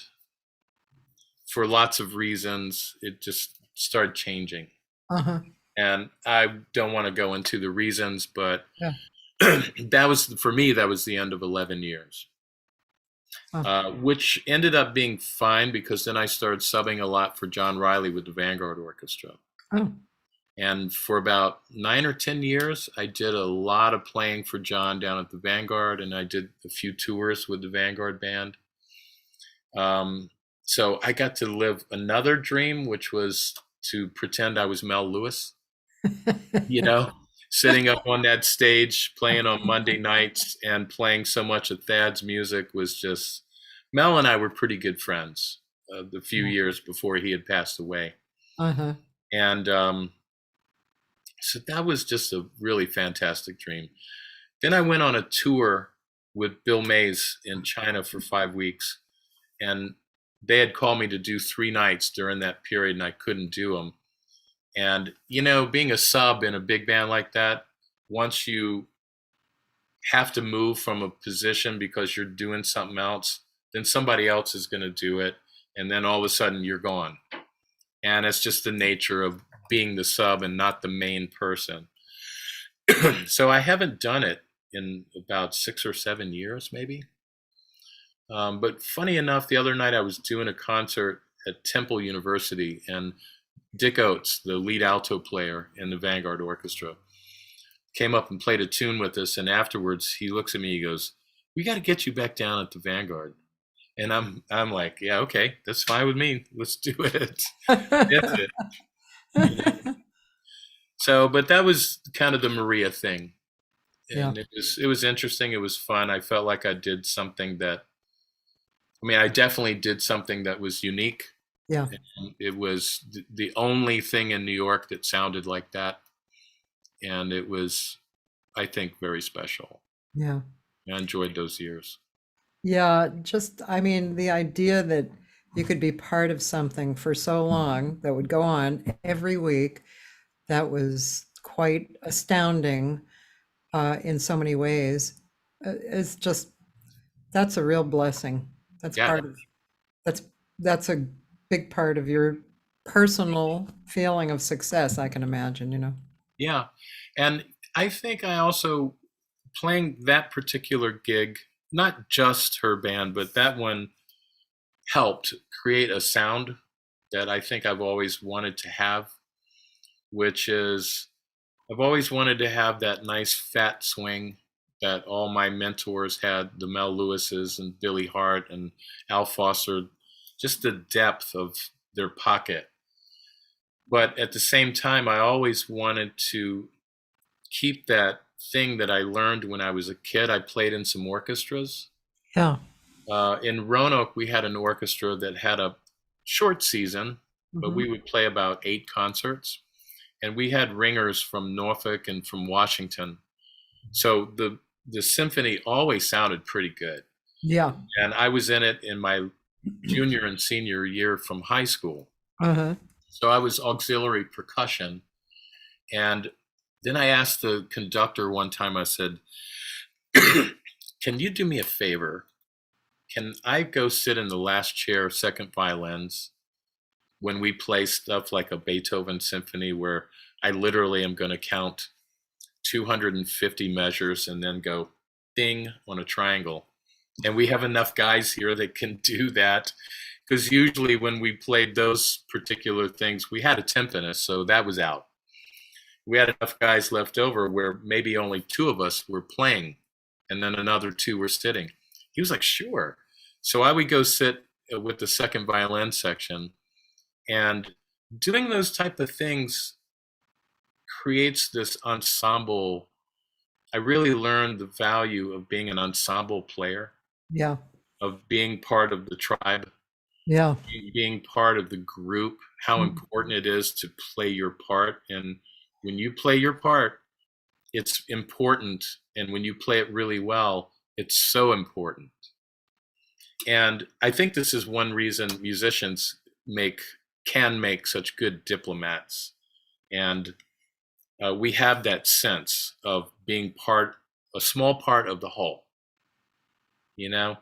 for lots of reasons, it just started changing. Uh-huh. And I don't want to go into the reasons, but Yeah. For me, that was the end of 11 years. Which ended up being fine, because then I started subbing a lot for John Riley with the Vanguard Orchestra. Oh. And for about 9 or 10 years, I did a lot of playing for John down at the Vanguard, and I did a few tours with the Vanguard band. So I got to live another dream, which was to pretend I was Mel Lewis, sitting up on that stage, playing on Monday nights and playing so much of Thad's music was just Mel and I were pretty good friends the few years before he had passed away. Uh-huh. And so that was just a really fantastic dream. Then I went on a tour with Bill Mays in China for 5 weeks. And they had called me to do 3 nights during that period, and I couldn't do them. And, you know, being a sub in a big band like that, once you have to move from a position because you're doing something else, then somebody else is going to do it. And then all of a sudden you're gone. And it's just the nature of being the sub and not the main person. So I haven't done it in about 6 or 7 years, maybe. But funny enough, the other night I was doing a concert at Temple University, and Dick Oatts, the lead alto player in the Vanguard Orchestra, came up and played a tune with us. And afterwards, he looks at me, he goes, "We got to get you back down at the Vanguard." And I'm like, "Yeah, okay, that's fine with me. Let's do it." That's it. So, but that was kind of the Maria thing, and Yeah. it was interesting. It was fun. I felt like I did something that, I mean, I definitely did something that was unique. Yeah. It was the only thing in New York that sounded like that. And it was, I think, very special. Yeah. I enjoyed those years. Yeah, just, I mean, the idea that you could be part of something for so long that would go on every week, that was quite astounding in so many ways. It's just, that's a real blessing. That's Yeah. part of, that's a big part of your personal feeling of success, I can imagine, you know. Yeah. And I think I also, playing that particular gig, not just her band, but that one helped create a sound that I think I've always wanted to have, which is I've always wanted to have that nice fat swing that all my mentors had, the Mel Lewises and Billy Hart and Al Foster, just the depth of their pocket. But at the same time, I always wanted to keep that thing that I learned when I was a kid. I played in some orchestras. Yeah. In Roanoke, we had an orchestra that had a short season, but we would play about 8 concerts. And we had ringers from Norfolk and from Washington. So the symphony always sounded pretty good. Yeah. And I was in it in my junior and senior year from high school. Uh-huh. So I was auxiliary percussion. And then I asked the conductor one time, I said, "Can you do me a favor? Can I go sit in the last chair, second violins, when we play stuff like a Beethoven symphony where I literally am going to count 250 measures and then go ding on a triangle?" And we have enough guys here that can do that, because usually when we played those particular things, we had a timpanist, so that was out. We had enough guys left over where maybe only 2 of us were playing and then another 2 were sitting. He was like, "Sure." So I would go sit with the second violin section, and doing those type of things creates this ensemble. I really learned the value of being an ensemble player, Yeah. of being part of the tribe, Yeah. being part of the group, how important it is to play your part. And when you play your part, it's important. And when you play it really well, it's so important. And I think this is one reason musicians can make such good diplomats. And we have that sense of being a small part of the whole, you know?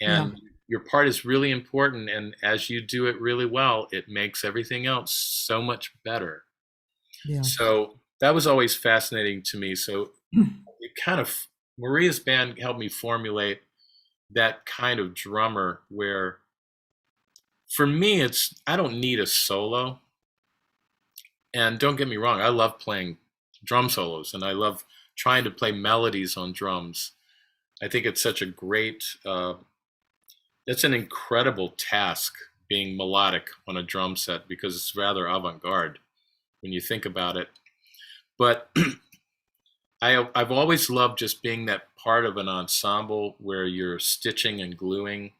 And your part is really important. And as you do it really well, it makes everything else so much better. Yeah. So that was always fascinating to me. So it kind of, Maria's band helped me formulate that kind of drummer where, for me, I don't need a solo. And don't get me wrong, I love playing drum solos and I love trying to play melodies on drums. I think it's such a great, that's an incredible task, being melodic on a drum set, because it's rather avant-garde when you think about it. But I've always loved just being that part of an ensemble where you're stitching and gluing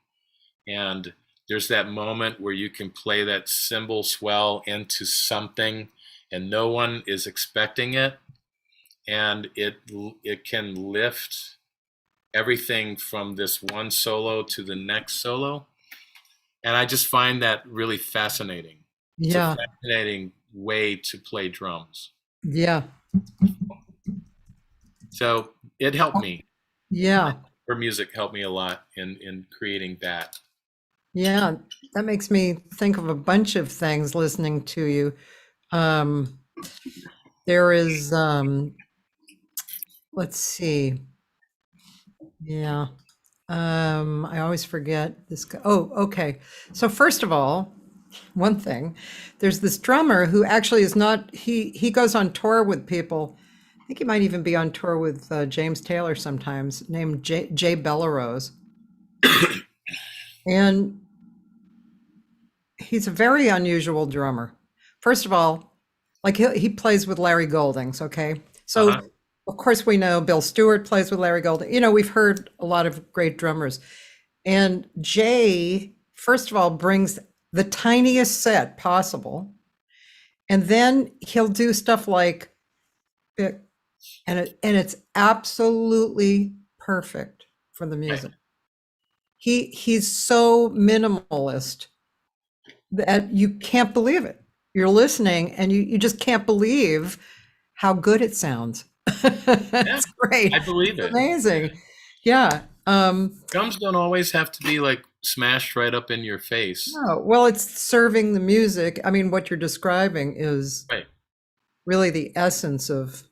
And there's that moment where you can play that cymbal swell into something and no one is expecting it, and it can lift everything from this one solo to the next solo. And I just find that really fascinating. It's a Yeah. fascinating way to play drums. Yeah. So it helped me. Yeah. Her music helped me a lot in creating that. Yeah. That makes me think of a bunch of things listening to you. There is, let's see. Yeah. I always forget this guy. Oh, okay. So first of all, one thing, there's this drummer who actually is not, he goes on tour with people. I think he might even be on tour with James Taylor sometimes, named Jay Bellerose. And he's a very unusual drummer. First of all, like he plays with Larry Goldings, okay? So Uh-huh. of course we know Bill Stewart plays with Larry Golding. You know, we've heard a lot of great drummers. And Jay, first of all, brings the tiniest set possible. And then he'll do stuff like and it's absolutely perfect for the music. He's so minimalist that you can't believe it. You're listening and you just can't believe how good it sounds. It's great. I believe It's it. amazing. Yeah. Drums don't always have to be like smashed right up in your face. No, well, it's serving the music. I mean, what you're describing is Right. really the essence of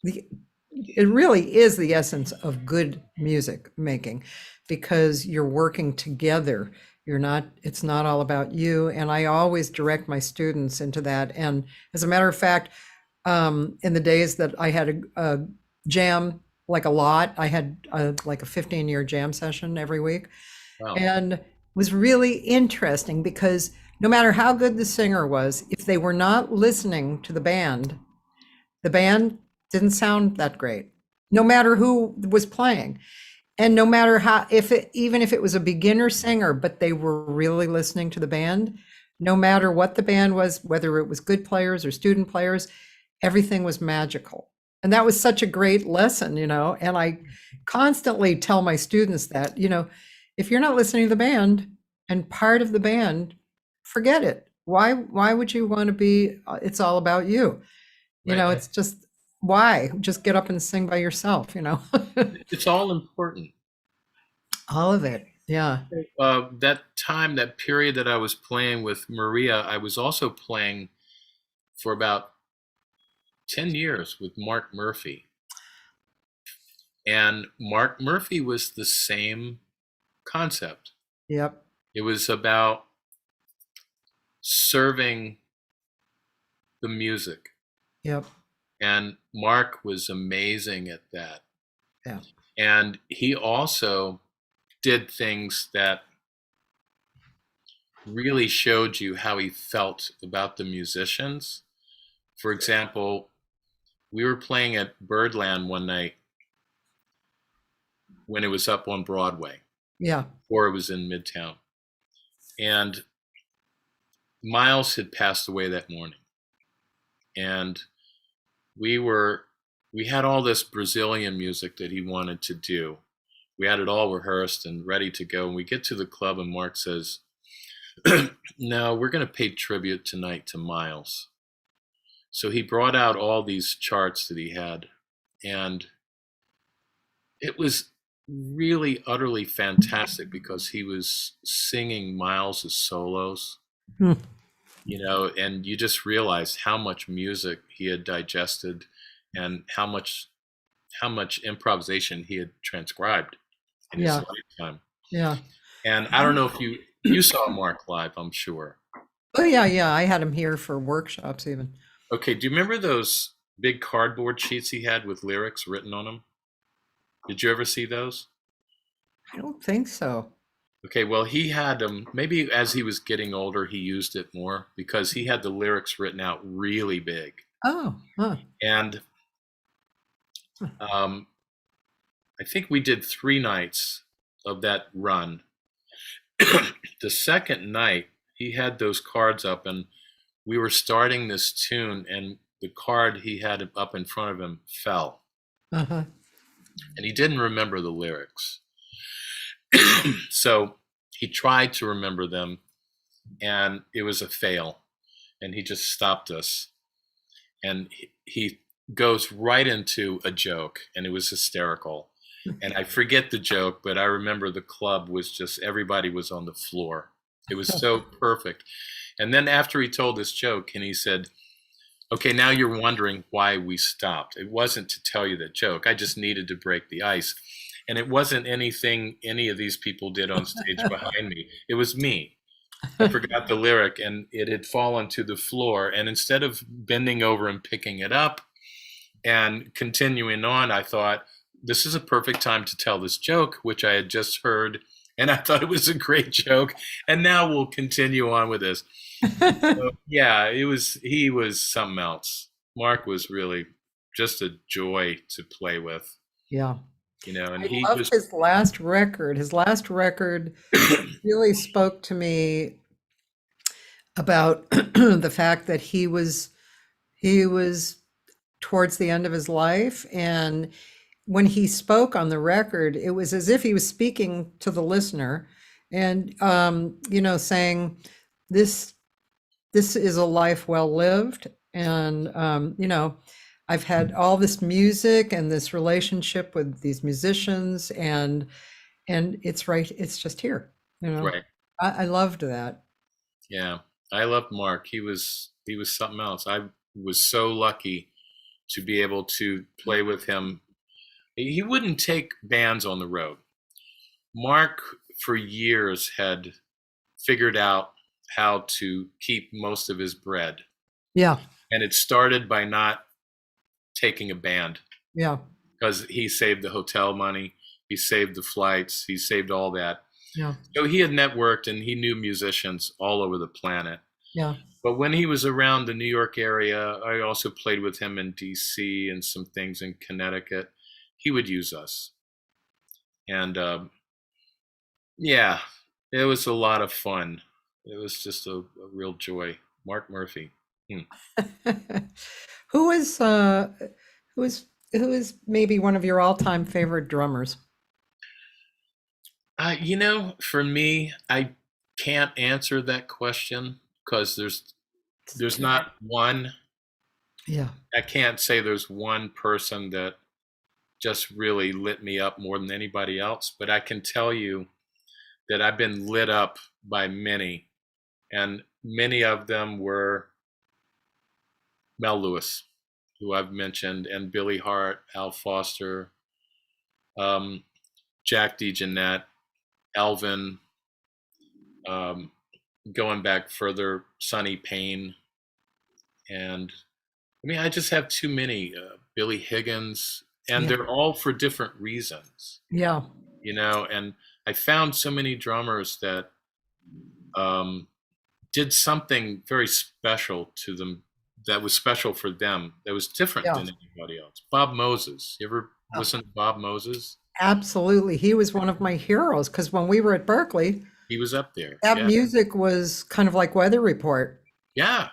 it really is the essence of good music making, because you're working together. It's not all about you. And I always direct my students into that. And as a matter of fact, in the days that I had a jam, like a lot, I had like a 15-year jam session every week. Wow. And it was really interesting because no matter how good the singer was, if they were not listening to the band didn't sound that great, no matter who was playing. And no matter how, even if it was a beginner singer, but they were really listening to the band, no matter what the band was, whether it was good players or student players, everything was magical. And that was such a great lesson, you know. And I constantly tell my students that, you know, if you're not listening to the band and part of the band, forget it. Why would you want to be, it's all about you. You know, Right. it's just, why? Just get up and sing by yourself, you know? It's all important. All of it. Yeah. That period that I was playing with Maria, I was also playing for about 10 years with Mark Murphy. And Mark Murphy was the same concept. Yep. It was about serving the music. Yep. And Mark was amazing at that. Yeah. And he also did things that really showed you how he felt about the musicians. For example, we were playing at Birdland one night when it was up on Broadway, Yeah. or it was in Midtown. And Miles had passed away that morning. And we had all this Brazilian music that he wanted to do. We had it all rehearsed and ready to go. And we get to the club and Mark says, no, we're going to pay tribute tonight to Miles. So he brought out all these charts that he had. And it was really utterly fantastic because he was singing Miles's solos. Hmm. You know, and you just realize how much music he had digested and how much improvisation he had transcribed in his lifetime. Yeah. And I don't know if you saw Mark live, I'm sure. Oh yeah, yeah. I had him here for workshops even. Okay, do you remember those big cardboard sheets he had with lyrics written on them? Did you ever see those? I don't think so. Okay, well, he had them, maybe as he was getting older, he used it more because he had the lyrics written out really big. Oh, huh. And I think we did 3 nights of that run. The second night, he had those cards up, and we were starting this tune, and the card he had up in front of him fell, Uh-huh. and he didn't remember the lyrics. So he tried to remember them, and it was a fail, and he just stopped us, and he goes right into a joke, and it was hysterical. And I forget the joke, but I remember the club was just, everybody was on the floor. It was so perfect. And then after he told this joke, and he said, okay, now you're wondering why we stopped. It wasn't to tell you that joke. I just needed to break the ice. And it wasn't anything any of these people did on stage behind me. It was me. I forgot the lyric, and it had fallen to the floor. And instead of bending over and picking it up and continuing on, I thought, this is a perfect time to tell this joke, which I had just heard, and I thought it was a great joke. And now we'll continue on with this. So, yeah, he was something else. Mark was really just a joy to play with. Yeah. And I he loved was his last record. His last record really spoke to me about the fact that he was towards the end of his life, and when he spoke on the record, it was as if he was speaking to the listener, and saying, this is a life well lived, and I've had all this music and this relationship with these musicians, and it's right, it's just here. right. I loved that. Yeah, I loved Mark. He was something else. I was so lucky to be able to play with him. He wouldn't take bands on the road. Mark, for years, had figured out how to keep most of his bread. Yeah. And it started by not taking a band. Yeah. Because he saved the hotel money, he saved the flights, he saved all that. Yeah. So he had networked, and he knew musicians all over the planet. Yeah. But when he was around the New York area, I also played with him in DC and some things in Connecticut. He would use us. And yeah, it was a lot of fun. It was just a real joy. Mark Murphy. Who is maybe one of your all-time favorite drummers? For me, I can't answer that question because there's not one. Yeah. I can't say there's one person that just really lit me up more than anybody else, but I can tell you that I've been lit up by many, and many of them were Mel Lewis, who I've mentioned, and Billy Hart, Al Foster, Jack DeJohnette, Elvin, going back further, Sonny Payne, and I just have too many. Billy Higgins, and they're all for different reasons. Yeah. And I found so many drummers that did something very special to them, that was special for them, that was different than anybody else. Bob Moses. You ever listen to Bob Moses? Absolutely. He was one of my heroes, because when we were at Berklee, He was up there. that music was kind of like Weather Report. Yeah.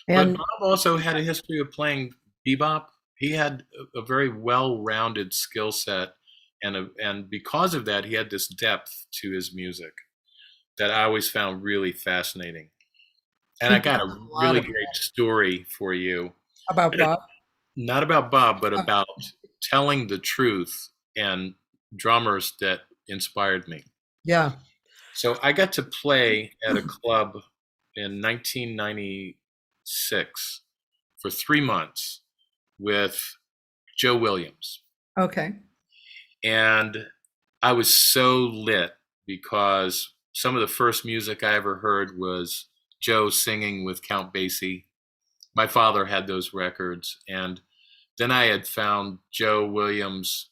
And But Bob also had a history of playing bebop. He had a very well-rounded skill set, and because of that, he had this depth to his music that I always found really fascinating. And I got a really great story for you. About Bob? Not about Bob, but about telling the truth and drummers that inspired me. Yeah. So I got to play at a club in 1996 for 3 months with Joe Williams. Okay. And I was so lit because some of the first music I ever heard was Joe singing with Count Basie. My father had those records. And then I had found Joe Williams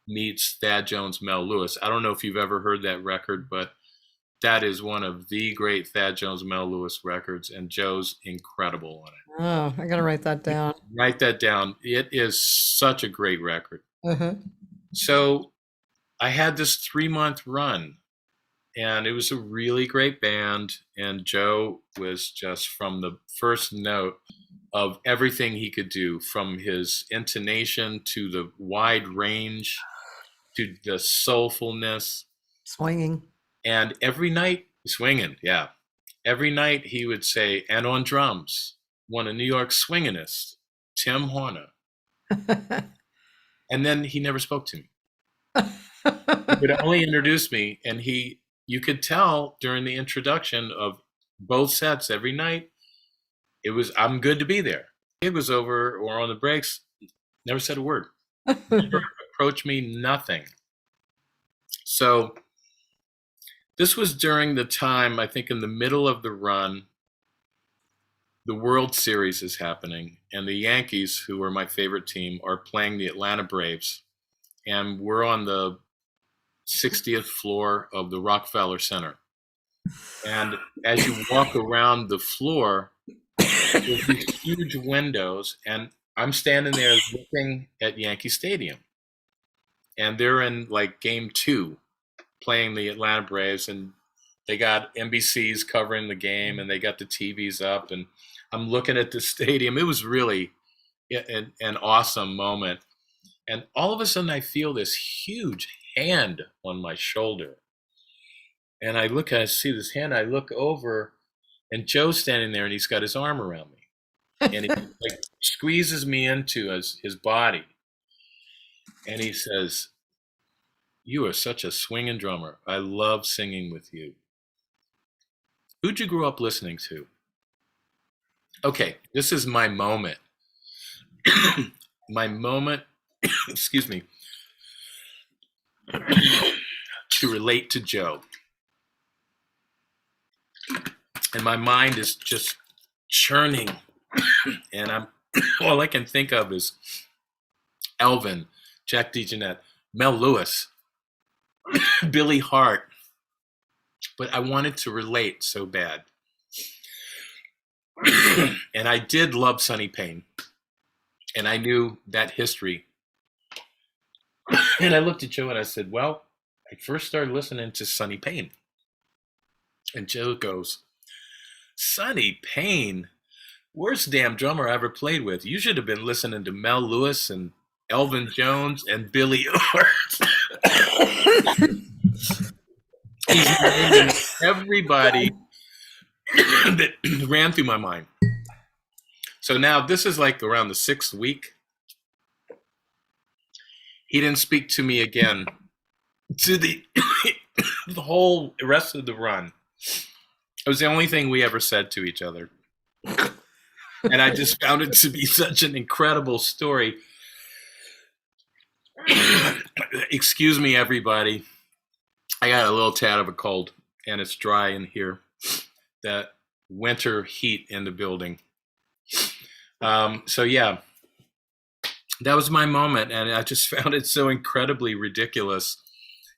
meets Thad Jones, Mel Lewis. I don't know if you've ever heard that record, but that is one of the great Thad Jones, Mel Lewis records, and Joe's incredible on it. Oh, I got to write that down. Write that down. It is such a great record. Uh-huh. So I had this 3-month run and it was a really great band. And Joe was just from the first note of everything he could do, from his intonation to the wide range to the soulfulness. Swinging. And every night, swinging, yeah. Every night he would say, and on drums, one of New York's swinginest, Tim Horner. And then he never spoke to me. He would only introduce me, and you could tell during the introduction of both sets every night, it was, I'm good to be there. It was over or on the breaks, never said a word. Never approached me, nothing. So this was during the time, I think in the middle of the run, the World Series is happening, and the Yankees, who are my favorite team, are playing the Atlanta Braves. And we're on the 60th floor of the Rockefeller Center. And as you walk around the floor, there's these huge windows, and I'm standing there looking at Yankee Stadium. And they're in like game 2 playing the Atlanta Braves, and they got NBC's covering the game, and they got the TVs up, and I'm looking at the stadium. It was really an awesome moment. And all of a sudden I feel this huge hand on my shoulder. And I see this hand, I look over, and Joe's standing there, and he's got his arm around me. And he like squeezes me into his body. And he says, "You are such a swinging drummer. I love singing with you. Who'd you grow up listening to?" Okay, this is my moment. My moment, excuse me, to relate to Joe. And my mind is just churning. And all I can think of is Elvin, Jack DeJohnette, Mel Lewis, Billy Hart. But I wanted to relate so bad. And I did love Sonny Payne. And I knew that history. And I looked at Joe and I said, well, I first started listening to Sonny Payne. And Joe goes, "Sonny Payne? Worst damn drummer I ever played with. You should have been listening to Mel Lewis and Elvin Jones and Billy Hart." He's naming everybody that ran through my mind. So now this is like around the 6th week. He didn't speak to me again to the whole rest of the run. It was the only thing we ever said to each other. And I just found it to be such an incredible story. Excuse me, everybody. I got a little tad of a cold, and it's dry in here. That winter heat in the building. So yeah, that was my moment, and I just found it so incredibly ridiculous,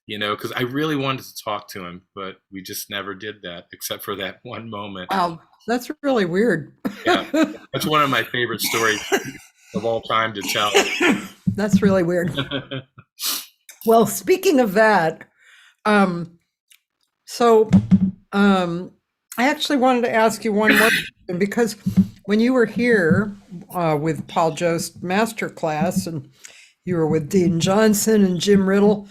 because I really wanted to talk to him, but we just never did that, except for that one moment. Wow, that's really weird. Yeah, that's one of my favorite stories of all time to tell. That's really weird. Well, speaking of that, I actually wanted to ask you one more question, because when you were here with Paul Jost's masterclass, and you were with Dean Johnson and Jim Riddle,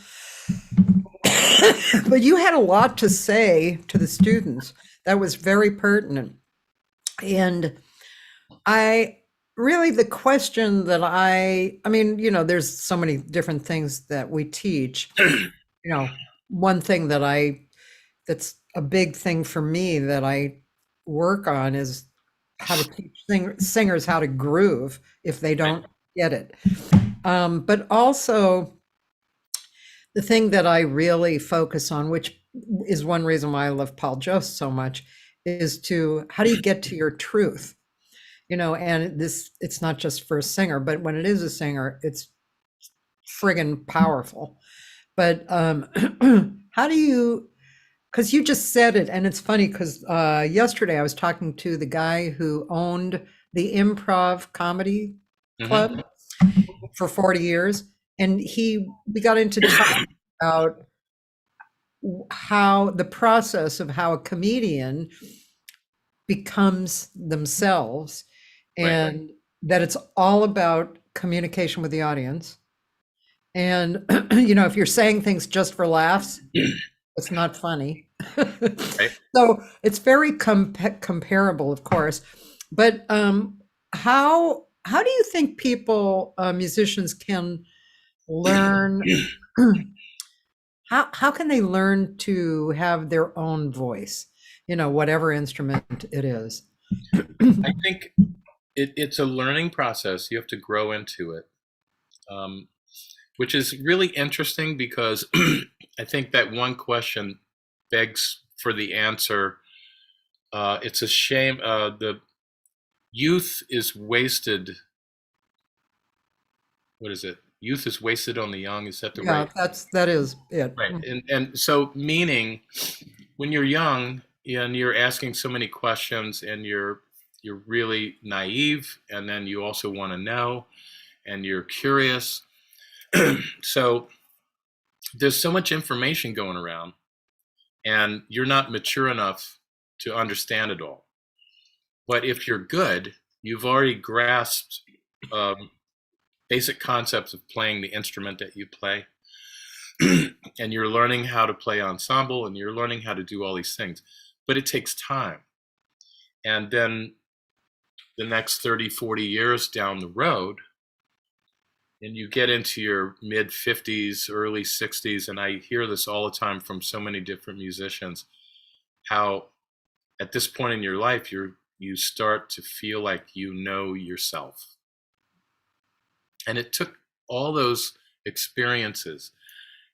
but you had a lot to say to the students that was very pertinent. And the question that there's so many different things that we teach. One thing that's a big thing for me that I work on is how to teach singers how to groove if they don't get it. But also the thing that I really focus on, which is one reason why I love Paul Jost so much, is how do you get to your truth? And it's not just for a singer, but when it is a singer, it's friggin' powerful. But how do you, because you just said it, and it's funny because yesterday I was talking to the guy who owned the Improv Comedy Club for 40 years, and we got into talking about how the process of how a comedian becomes themselves, and that it's all about communication with the audience. And, if you're saying things just for laughs, it's not funny. Right. So it's very comparable, of course. But how do you think people, musicians, can learn? How can they learn to have their own voice? Whatever instrument it is. I think it's a learning process. You have to grow into it, which is really interesting because I think that one question begs for the answer. It's a shame. The youth is wasted. What is it? Youth is wasted on the young. Is that the right? That is it. Right. And so meaning when you're young and you're asking so many questions and you're really naive, and then you also want to know, and you're curious. So there's so much information going around, and you're not mature enough to understand it all. But if you're good, you've already grasped basic concepts of playing the instrument that you play. And you're learning how to play ensemble, and you're learning how to do all these things. But it takes time. And then the next 30, 40 years down the road, and you get into your mid 50s, early 60s, and I hear this all the time from so many different musicians, how at this point in your life, you start to feel like you know yourself. And it took all those experiences.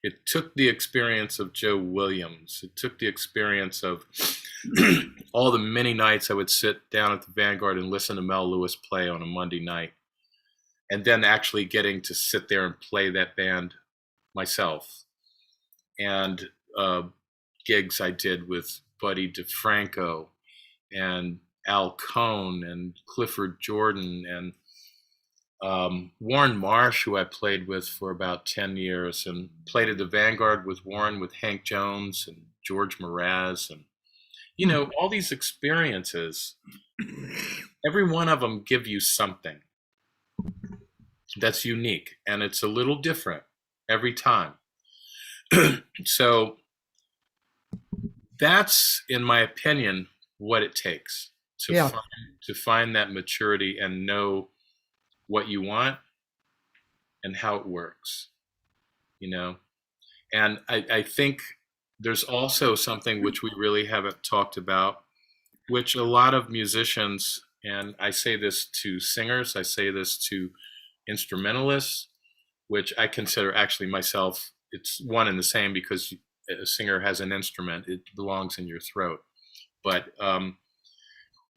It took the experience of Joe Williams. It took the experience of all the many nights I would sit down at the Vanguard and listen to Mel Lewis play on a Monday night. And then actually getting to sit there and play that band myself. And gigs I did with Buddy DeFranco and Al Cohn and Clifford Jordan and Warren Marsh, who I played with for about 10 years, and played at the Vanguard with Warren, with Hank Jones and George Mraz, and all these experiences. Every one of them give you something that's unique, and it's a little different every time. So that's, in my opinion, what it takes to find that maturity and know what you want and how it works, And I think there's also something which we really haven't talked about, which a lot of musicians, and I say this to singers, I say this to instrumentalists, which I consider actually myself, it's one and the same, because a singer has an instrument, it belongs in your throat. But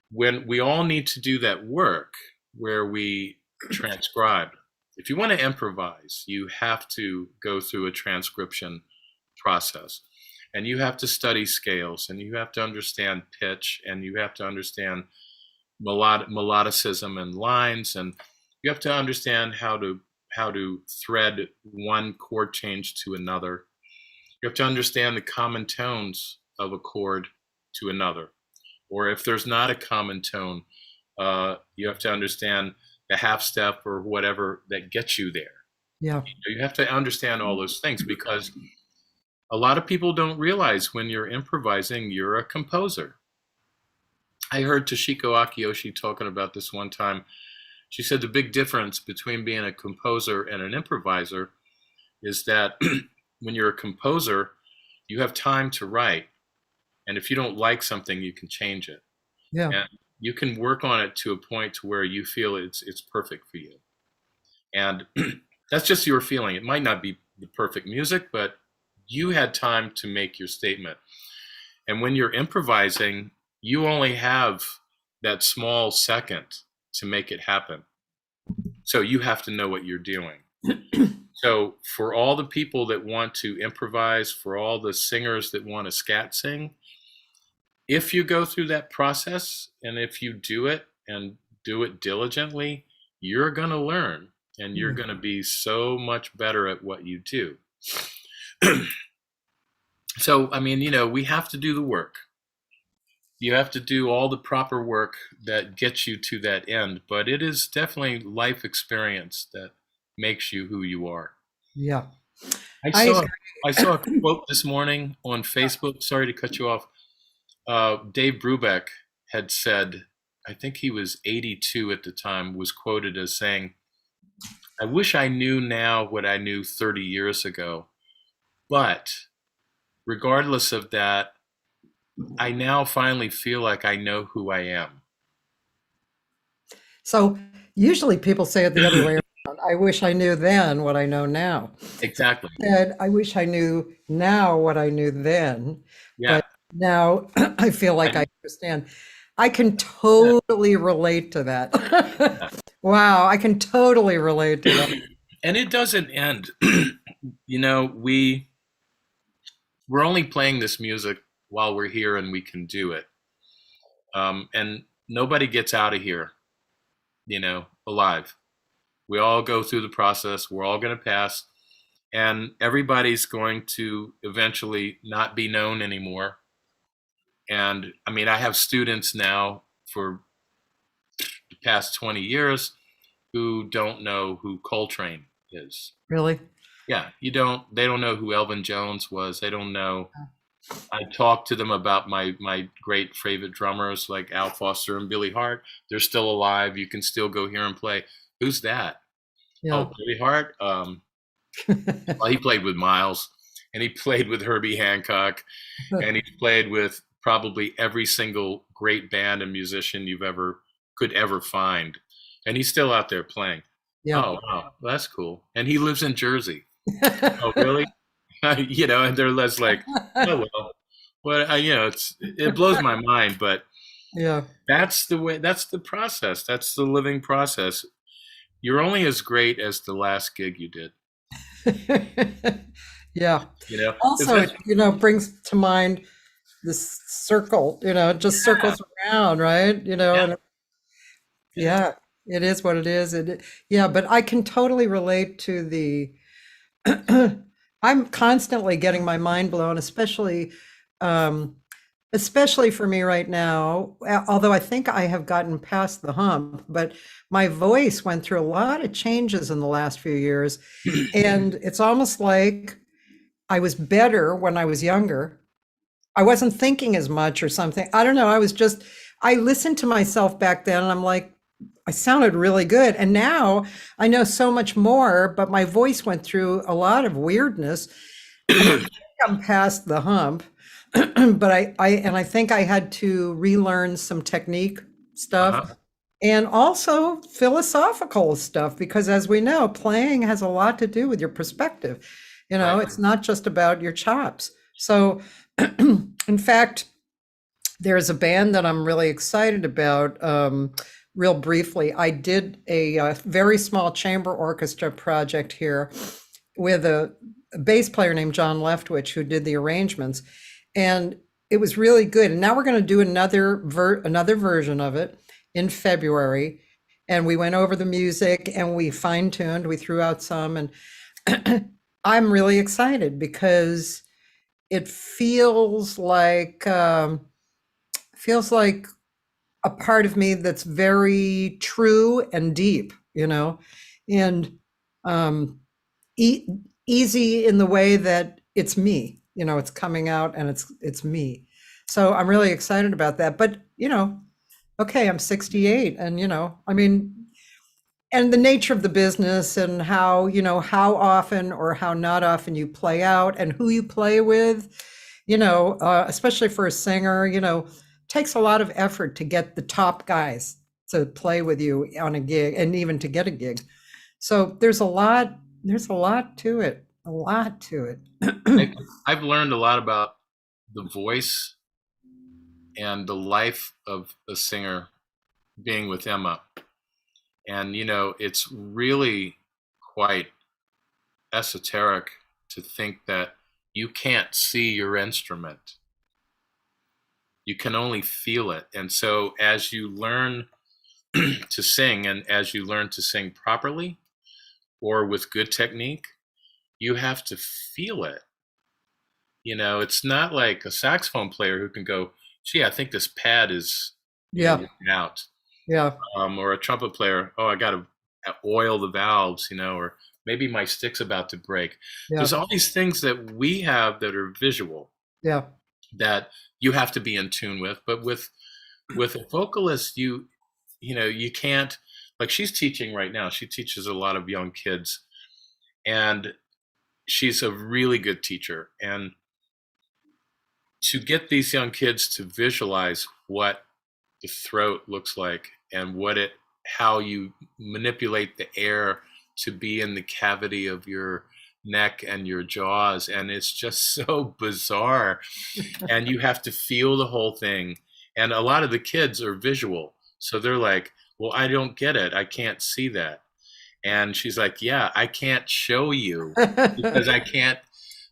when we all need to do that work where we transcribe, if you want to improvise, you have to go through a transcription process, and you have to study scales, and you have to understand pitch, and you have to understand melodicism and lines, and you have to understand how to thread one chord change to another. You have to understand the common tones of a chord to another, or if there's not a common tone, you have to understand the half step or whatever that gets you there. Yeah. You have to understand all those things, because a lot of people don't realize when you're improvising, you're a composer. I heard Toshiko Akiyoshi talking about this one time. She said the big difference between being a composer and an improviser is that when you're a composer, you have time to write. And if you don't like something, you can change it. Yeah. And you can work on it to a point to where you feel it's perfect for you. And that's just your feeling. It might not be the perfect music, but you had time to make your statement. And when you're improvising, you only have that small second to make it happen. So you have to know what you're doing. So for all the people that want to improvise, for all the singers that want to scat sing, if you go through that process, and if you do it and do it diligently, you're going to learn, and you're going to be so much better at what you do. So, I mean, we have to do the work. You have to do all the proper work that gets you to that end, but it is definitely life experience that makes you who you are. Yeah. I I saw I saw a quote this morning on Facebook. Sorry to cut you off. Dave Brubeck had said, I think he was 82 at the time, was quoted as saying, "I wish I knew now what I knew 30 years ago, but regardless of that, I now finally feel like I know who I am." So usually people say it the other way around. I wish I knew then what I know now. Exactly. And I wish I knew now what I knew then. Yeah. But now I feel like I understand. I can totally relate to that. Wow, I can totally relate to that. And it doesn't end. We're only playing this music while we're here and we can do it. And nobody gets out of here, alive. We all go through the process. We're all going to pass. And everybody's going to eventually not be known anymore. And I mean, I have students now for the past 20 years who don't know who Coltrane is. Really? Yeah, they don't know who Elvin Jones was. They don't know. I talked to them about my great favorite drummers like Al Foster and Billy Hart. They're still alive. You can still go hear them play. Who's that? Yeah. Oh, Billy Hart. Well, he played with Miles, and he played with Herbie Hancock, and he played with probably every single great band and musician could ever find, and he's still out there playing. Yeah. Oh, wow, that's cool. And he lives in Jersey. Oh, really? And they're less like, oh well, but it blows my mind. But Yeah. that's the way. That's the process. That's the living process. You're only as great as the last gig you did. Yeah. Also, It's- brings to mind this circle, it just circles around, right? And yeah, it is what it is. Yeah, but I can totally relate to I'm constantly getting my mind blown, especially for me right now, although I think I have gotten past the hump, but my voice went through a lot of changes in the last few years. And it's almost like I was better when I was younger. I wasn't thinking as much or something. I don't know. I listened to myself back then and I'm like, I sounded really good. And now I know so much more, but my voice went through a lot of weirdness. I'm past the hump, but I think I had to relearn some technique stuff and also philosophical stuff, because as we know, playing has a lot to do with your perspective. Right. It's not just about your chops. So in fact, there's a band that I'm really excited about. Real briefly, I did a very small chamber orchestra project here with a bass player named John Leftwich, who did the arrangements, and it was really good. And now we're going to do another version of it in February. And we went over the music and we fine-tuned, we threw out some, and I'm really excited because it feels like a part of me that's very true and deep, and easy in the way that it's me, it's coming out and it's me. So I'm really excited about that. But, okay, I'm 68 and, I mean, and the nature of the business and how often or how not often you play out and who you play with, especially for a singer, takes a lot of effort to get the top guys to play with you on a gig and even to get a gig. So there's a lot to it, I've learned a lot about the voice and the life of a singer being with Emma. And, it's really quite esoteric to think that you can't see your instrument. You can only feel it. And so as you learn to sing, and as you learn to sing properly or with good technique, you have to feel it. It's not like a saxophone player who can go, gee, I think this pad is Yeah. working out. Yeah. Or a trumpet player, oh, I got to oil the valves, or maybe my stick's about to break. Yeah. There's all these things that we have that are visual Yeah. that you have to be in tune with. But with a vocalist, you can't, like she's teaching right now. She teaches a lot of young kids, and she's a really good teacher. And to get these young kids to visualize what the throat looks like and how you manipulate the air to be in the cavity of your neck and your jaws, and it's just so bizarre. And you have to feel the whole thing. And a lot of the kids are visual, so they're like, well, I don't get it, I can't see that. And she's like, yeah, I can't show you because I can't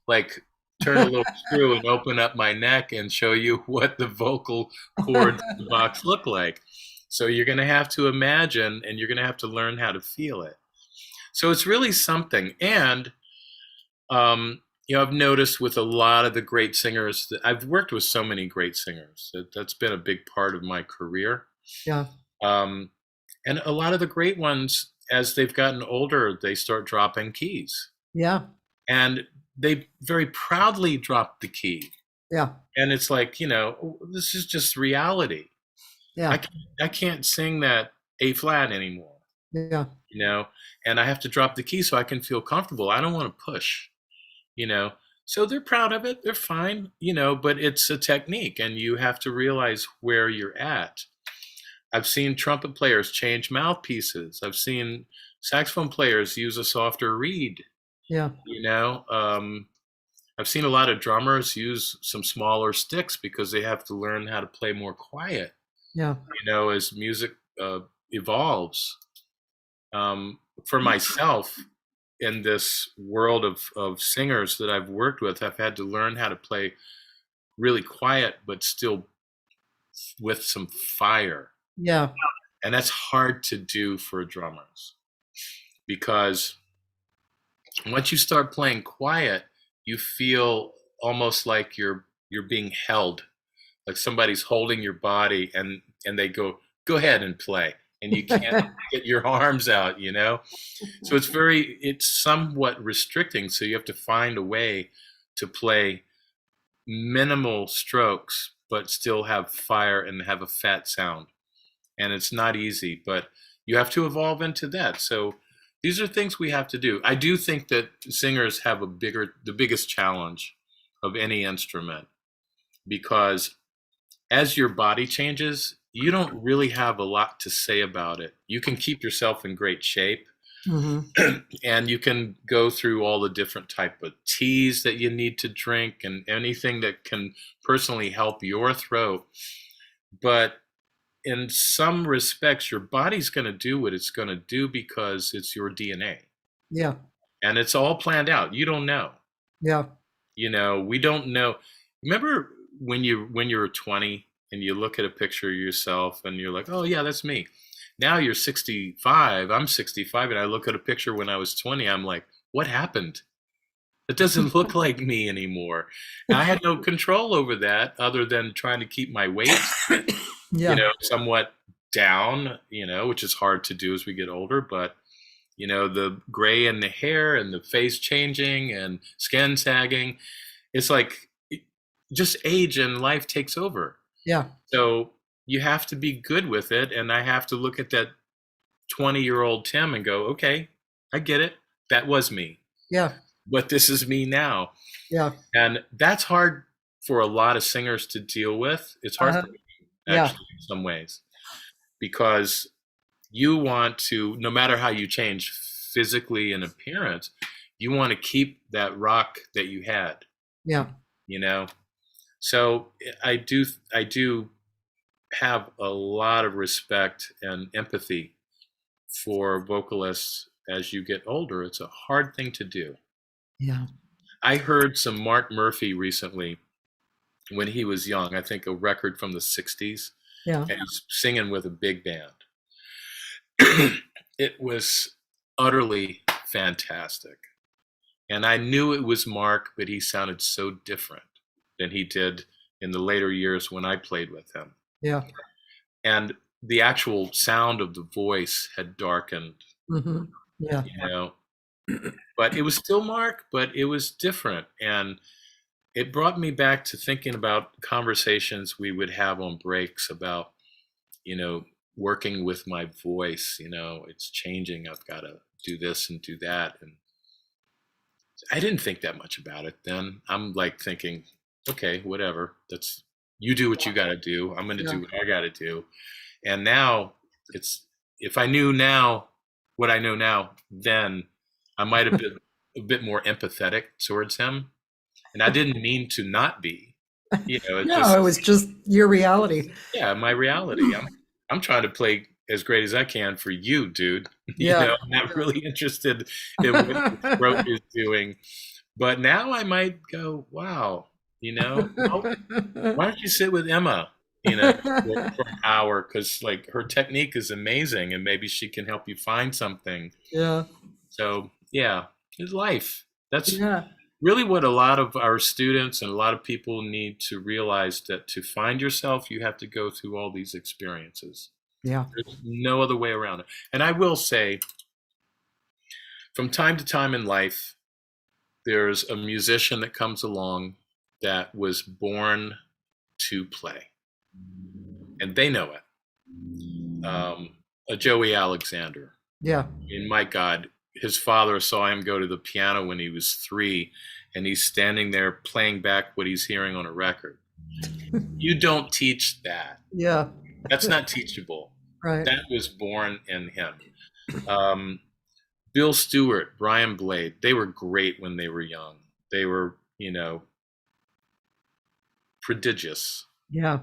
like turn a little screw and open up my neck and show you what the vocal cords in the box look like. So you're going to have to imagine, and you're going to have to learn how to feel it. So it's really something. And I've noticed with a lot of the great singers that I've worked with, so many great singers. That's been a big part of my career. Yeah. And a lot of the great ones, as they've gotten older, they start dropping keys. Yeah. And they very proudly drop the key. Yeah. And it's like, this is just reality. Yeah. I can't sing that A flat anymore. Yeah. And I have to drop the key so I can feel comfortable. I don't want to push, So they're proud of it. They're fine, but it's a technique, and you have to realize where you're at. I've seen trumpet players change mouthpieces. I've seen saxophone players use a softer reed. Yeah. I've seen a lot of drummers use some smaller sticks because they have to learn how to play more quiet. Yeah. As music evolves. For myself, in this world of singers that I've worked with, I've had to learn how to play really quiet, but still with some fire. Yeah. And that's hard to do for drummers, because once you start playing quiet, you feel almost like you're being held, like somebody's holding your body, and they go ahead and play, and you can't get your arms out, So it's somewhat restricting. So you have to find a way to play minimal strokes, but still have fire and have a fat sound. And it's not easy, but you have to evolve into that. So these are things we have to do. I do think that singers have the biggest challenge of any instrument, because as your body changes, you don't really have a lot to say about it. You can keep yourself in great shape, and you can go through all the different type of teas that you need to drink and anything that can personally help your throat. But in some respects, your body's going to do what it's going to do because it's your DNA. Yeah. And it's all planned out. You don't know. Yeah. We don't know. Remember when you're 20 and you look at a picture of yourself and you're like, oh yeah, that's me. Now you're 65. I'm 65, and I look at a picture when I was 20. I'm like, what happened? It doesn't look like me anymore. And I had no control over that other than trying to keep my weight, somewhat down, which is hard to do as we get older. But, the gray in the hair and the face changing and skin sagging, it's like just age and life takes over. Yeah. So you have to be good with it. And I have to look at that 20-year-old Tim and go, okay, I get it. That was me. Yeah. But this is me now. Yeah. And that's hard for a lot of singers to deal with. It's hard for me, actually, in some ways, because you want to, no matter how you change physically in appearance, you want to keep that rock that you had. Yeah. So I do have a lot of respect and empathy for vocalists as you get older. It's a hard thing to do. Yeah. I heard some Mark Murphy recently when he was young, I think a record from the 60s. Yeah. And he's singing with a big band. It was utterly fantastic. And I knew it was Mark, but he sounded so different than he did in the later years when I played with him. Yeah. And the actual sound of the voice had darkened, Yeah. you know. But it was still Mark, but it was different. And it brought me back to thinking about conversations we would have on breaks about, working with my voice. It's changing. I've got to do this and do that. And I didn't think that much about it then. I'm like thinking, okay, whatever. You do what you got to do. I'm going to do what I got to do. And now if I knew now what I know now, then I might have been a bit more empathetic towards him. And I didn't mean to not be, it was just your reality. Yeah, my reality. I'm trying to play as great as I can for you, dude. I'm not really interested in what the throat is doing. But now I might go, wow, why don't you sit with Emma, for an hour? Because like her technique is amazing, and maybe she can help you find something. Yeah. So it's life. That's really what a lot of our students and a lot of people need to realize, that to find yourself, you have to go through all these experiences. Yeah. There's no other way around it. And I will say, from time to time in life, there's a musician that comes along that was born to play. And they know it. A Joey Alexander. Yeah. And my God, his father saw him go to the piano when he was 3, and he's standing there playing back what he's hearing on a record. You don't teach that. Yeah. That's not teachable. Right. That was born in him. Bill Stewart, Brian Blade, they were great when they were young. They were, prodigious. Yeah.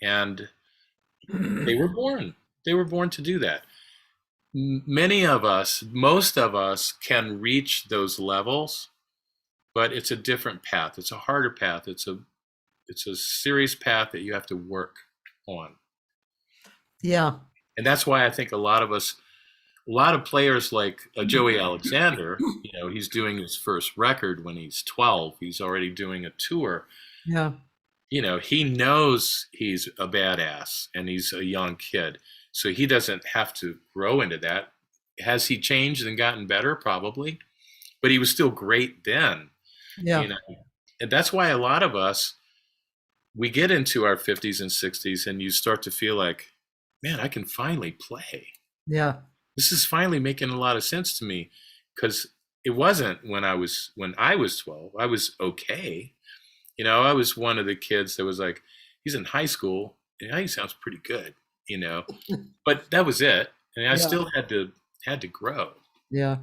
And they were born. They were born to do that. Many of us, most of us can reach those levels, but it's a different path. It's a harder path. It's a serious path that you have to work on. Yeah. And that's why I think a lot of players like Joey Alexander, he's doing his first record when he's 12. He's already doing a tour. Yeah. He knows he's a badass and he's a young kid. So he doesn't have to grow into that. Has he changed and gotten better? Probably. But he was still great then. Yeah. And that's why a lot of us, we get into our 50s and 60s and you start to feel like, man, I can finally play. Yeah. This is finally making a lot of sense to me, because it wasn't when I was 12. I was okay. I was one of the kids that was like, he's in high school and he sounds pretty good, but that was it. And I still had to grow. Yeah.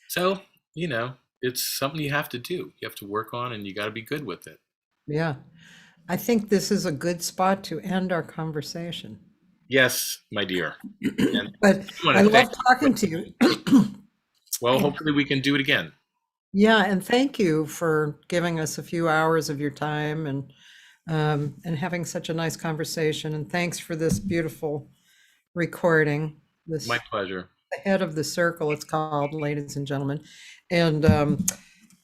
So, it's something you have to do. You have to work on, and you got to be good with it. Yeah. I think this is a good spot to end our conversation. Yes, my dear. But I love talking to you. Well, hopefully we can do it again. Yeah, and thank you for giving us a few hours of your time and having such a nice conversation. And thanks for this beautiful recording. My pleasure. The Head of the Circle, it's called, ladies and gentlemen. And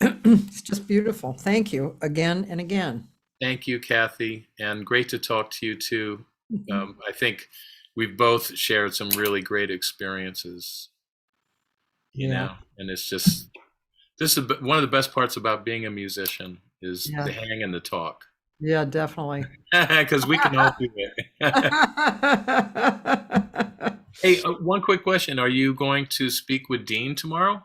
it's just beautiful. Thank you again and again. Thank you, Cathy, and great to talk to you too. I think we've both shared some really great experiences, and it's just, this is one of the best parts about being a musician is the hang and the talk. Yeah, definitely. Because we can all do it. Hey, one quick question. Are you going to speak with Dean tomorrow?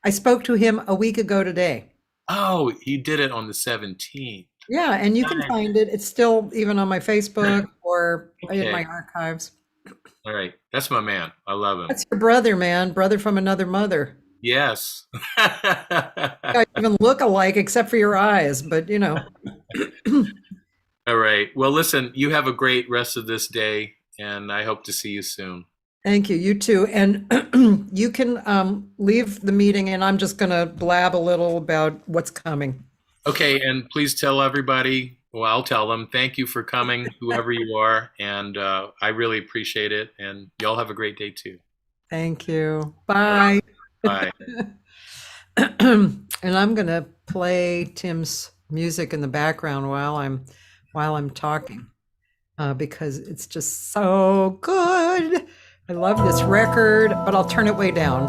I spoke to him a week ago today. Oh, he did it on the 17th. Yeah, and you can find it. It's still even on my Facebook or in my archives. All right. That's my man. I love him. That's your brother, man. Brother from another mother. Yes. You even look alike except for your eyes, but All right. Well, listen, you have a great rest of this day, and I hope to see you soon. Thank you. You too. And you can leave the meeting, and I'm just going to blab a little about what's coming. Okay. And please tell everybody, well, I'll tell them, thank you for coming, whoever you are. And I really appreciate it. And y'all have a great day too. Thank you. Bye. Bye. And I'm going to play Tim's music in the background while I'm talking, because it's just so good. I love this record, but I'll turn it way down.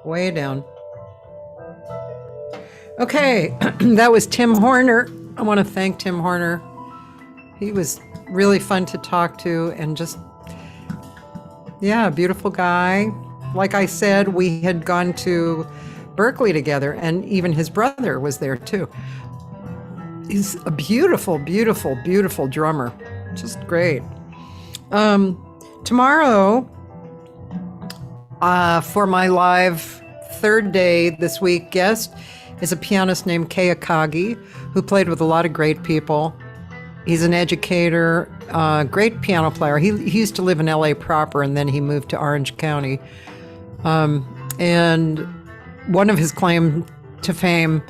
Way down. Okay, that was Tim Horner. I want to thank Tim Horner. He was really fun to talk to, and just, yeah, beautiful guy. Like I said, we had gone to Berklee together, and even his brother was there too. He's a beautiful, beautiful, beautiful drummer. Just great. Tomorrow, for my live third day this week guest is a pianist named Cathy, who played with a lot of great people. He's an educator, great piano player. He used to live in LA proper, and then he moved to Orange County. And one of his claim to fame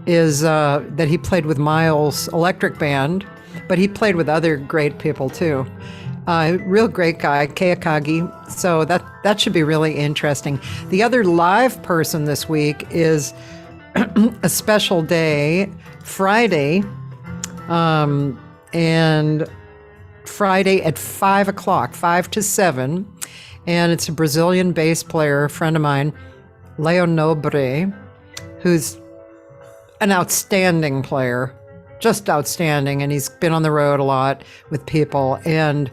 is that he played with Miles' electric band, but he played with other great people too. Real great guy, Cathy. So that should be really interesting. The other live person this week is a special day, Friday, and Friday at 5 o'clock, 5 to 7. And it's a Brazilian bass player, a friend of mine, Leo Nobre, who's an outstanding player, just outstanding. And he's been on the road a lot with people, and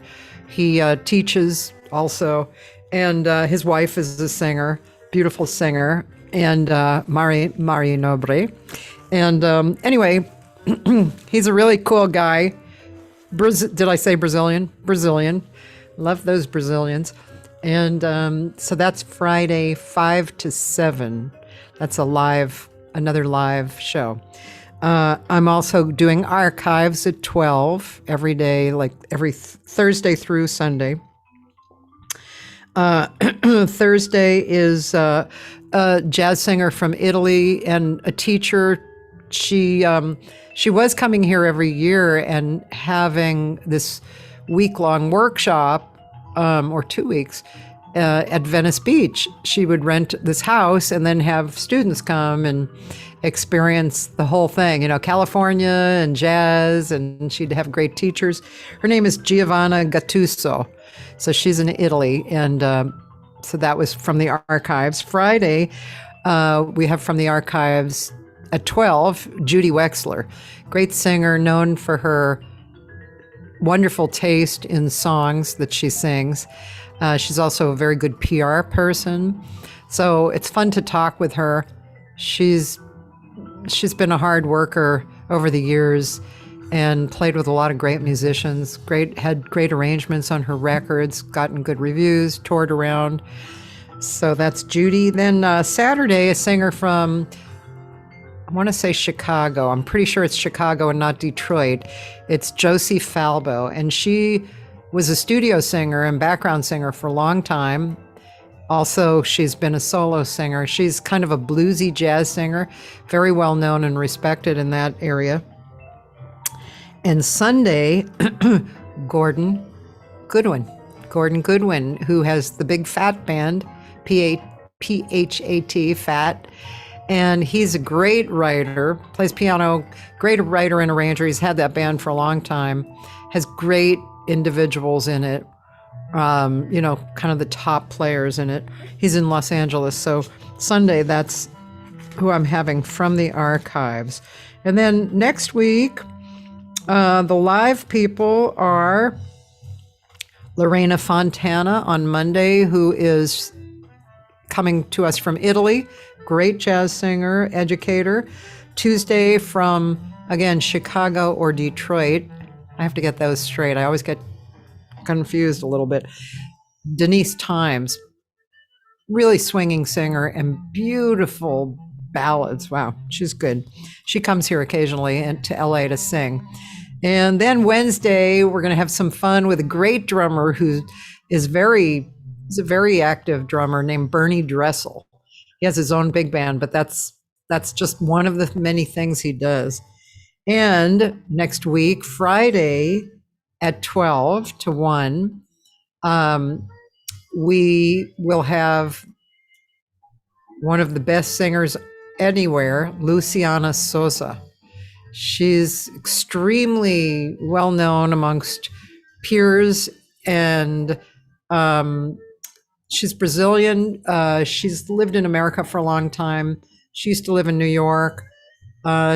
he teaches also. And his wife is a singer, beautiful singer, and Maria Nobre. And anyway, he's a really cool guy. Did I say Brazilian? Brazilian. Love those Brazilians. And so that's Friday, 5 to 7. That's another live show. I'm also doing archives at 12 every day, like every Thursday through Sunday. Thursday is a jazz singer from Italy and a teacher. She was coming here every year and having this week-long workshop, or 2 weeks, at Venice Beach. She would rent this house and then have students come and experience the whole thing, California and jazz, and she'd have great teachers. Her name is Giovanna Gattuso. So she's in Italy, and so that was from the archives. Friday, we have from the archives at 12, Judy Wexler, great singer, known for her wonderful taste in songs that she sings. She's also a very good PR person. So it's fun to talk with her. She's been a hard worker over the years and played with a lot of great musicians, had great arrangements on her records, gotten good reviews, toured around. So that's Judy. Then Saturday, a singer from, I want to say Chicago. I'm pretty sure it's Chicago and not Detroit. It's Josie Falbo, and she was a studio singer and background singer for a long time. Also, she's been a solo singer. She's kind of a bluesy jazz singer, very well known and respected in that area. And Sunday, Gordon Goodwin, who has the Big Fat Band, PHAT, Fat. And he's a great writer, plays piano, great writer and arranger. He's had that band for a long time, has great individuals in it, kind of the top players in it. He's in Los Angeles. So Sunday, that's who I'm having from the archives. And then next week, the live people are Lorena Fontana on Monday, who is coming to us from Italy. Great jazz singer, educator. Tuesday from, again, Chicago or Detroit. I have to get those straight. I always get confused a little bit. Denise Times, really swinging singer and beautiful ballads. Wow, she's good. She comes here occasionally to LA to sing. And then Wednesday, we're going to have some fun with a great drummer who is a very active drummer named Bernie Dressel. He has his own big band, but that's just one of the many things he does. And next week, Friday at 12 to 1, we will have one of the best singers anywhere, Luciana Sosa. She's extremely well known amongst peers, and she's Brazilian. She's lived in America for a long time. She used to live in New York.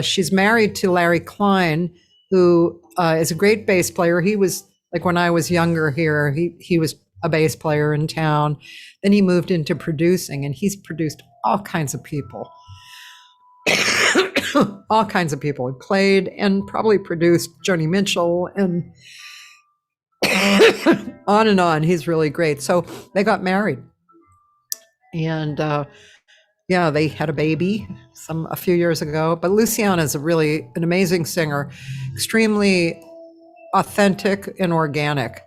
She's married to Larry Klein, who is a great bass player. He was, like, when I was younger here, he was a bass player in town. Then he moved into producing, and he's produced all kinds of people. All kinds of people. He played and probably produced Joni Mitchell and on and on. He's really great. So they got married, and yeah, they had a baby a few years ago. But Luciana is an amazing singer, extremely authentic and organic,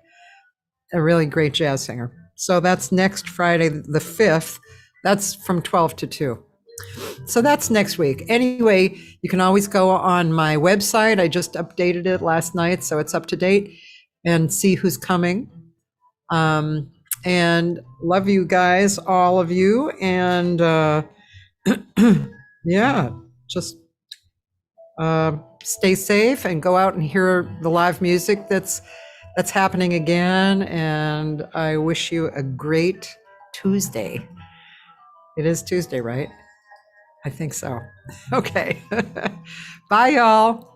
a really great jazz singer. So that's next Friday, the 5th. That's from 12 to 2. So that's next week. Anyway, you can always go on my website. I just updated it last night, so it's up to date, and see who's coming. And love you guys, all of you. And yeah, just stay safe and go out and hear the live music that's happening again. And I wish you a great Tuesday. It is Tuesday, right? I think so. Okay. Bye, y'all.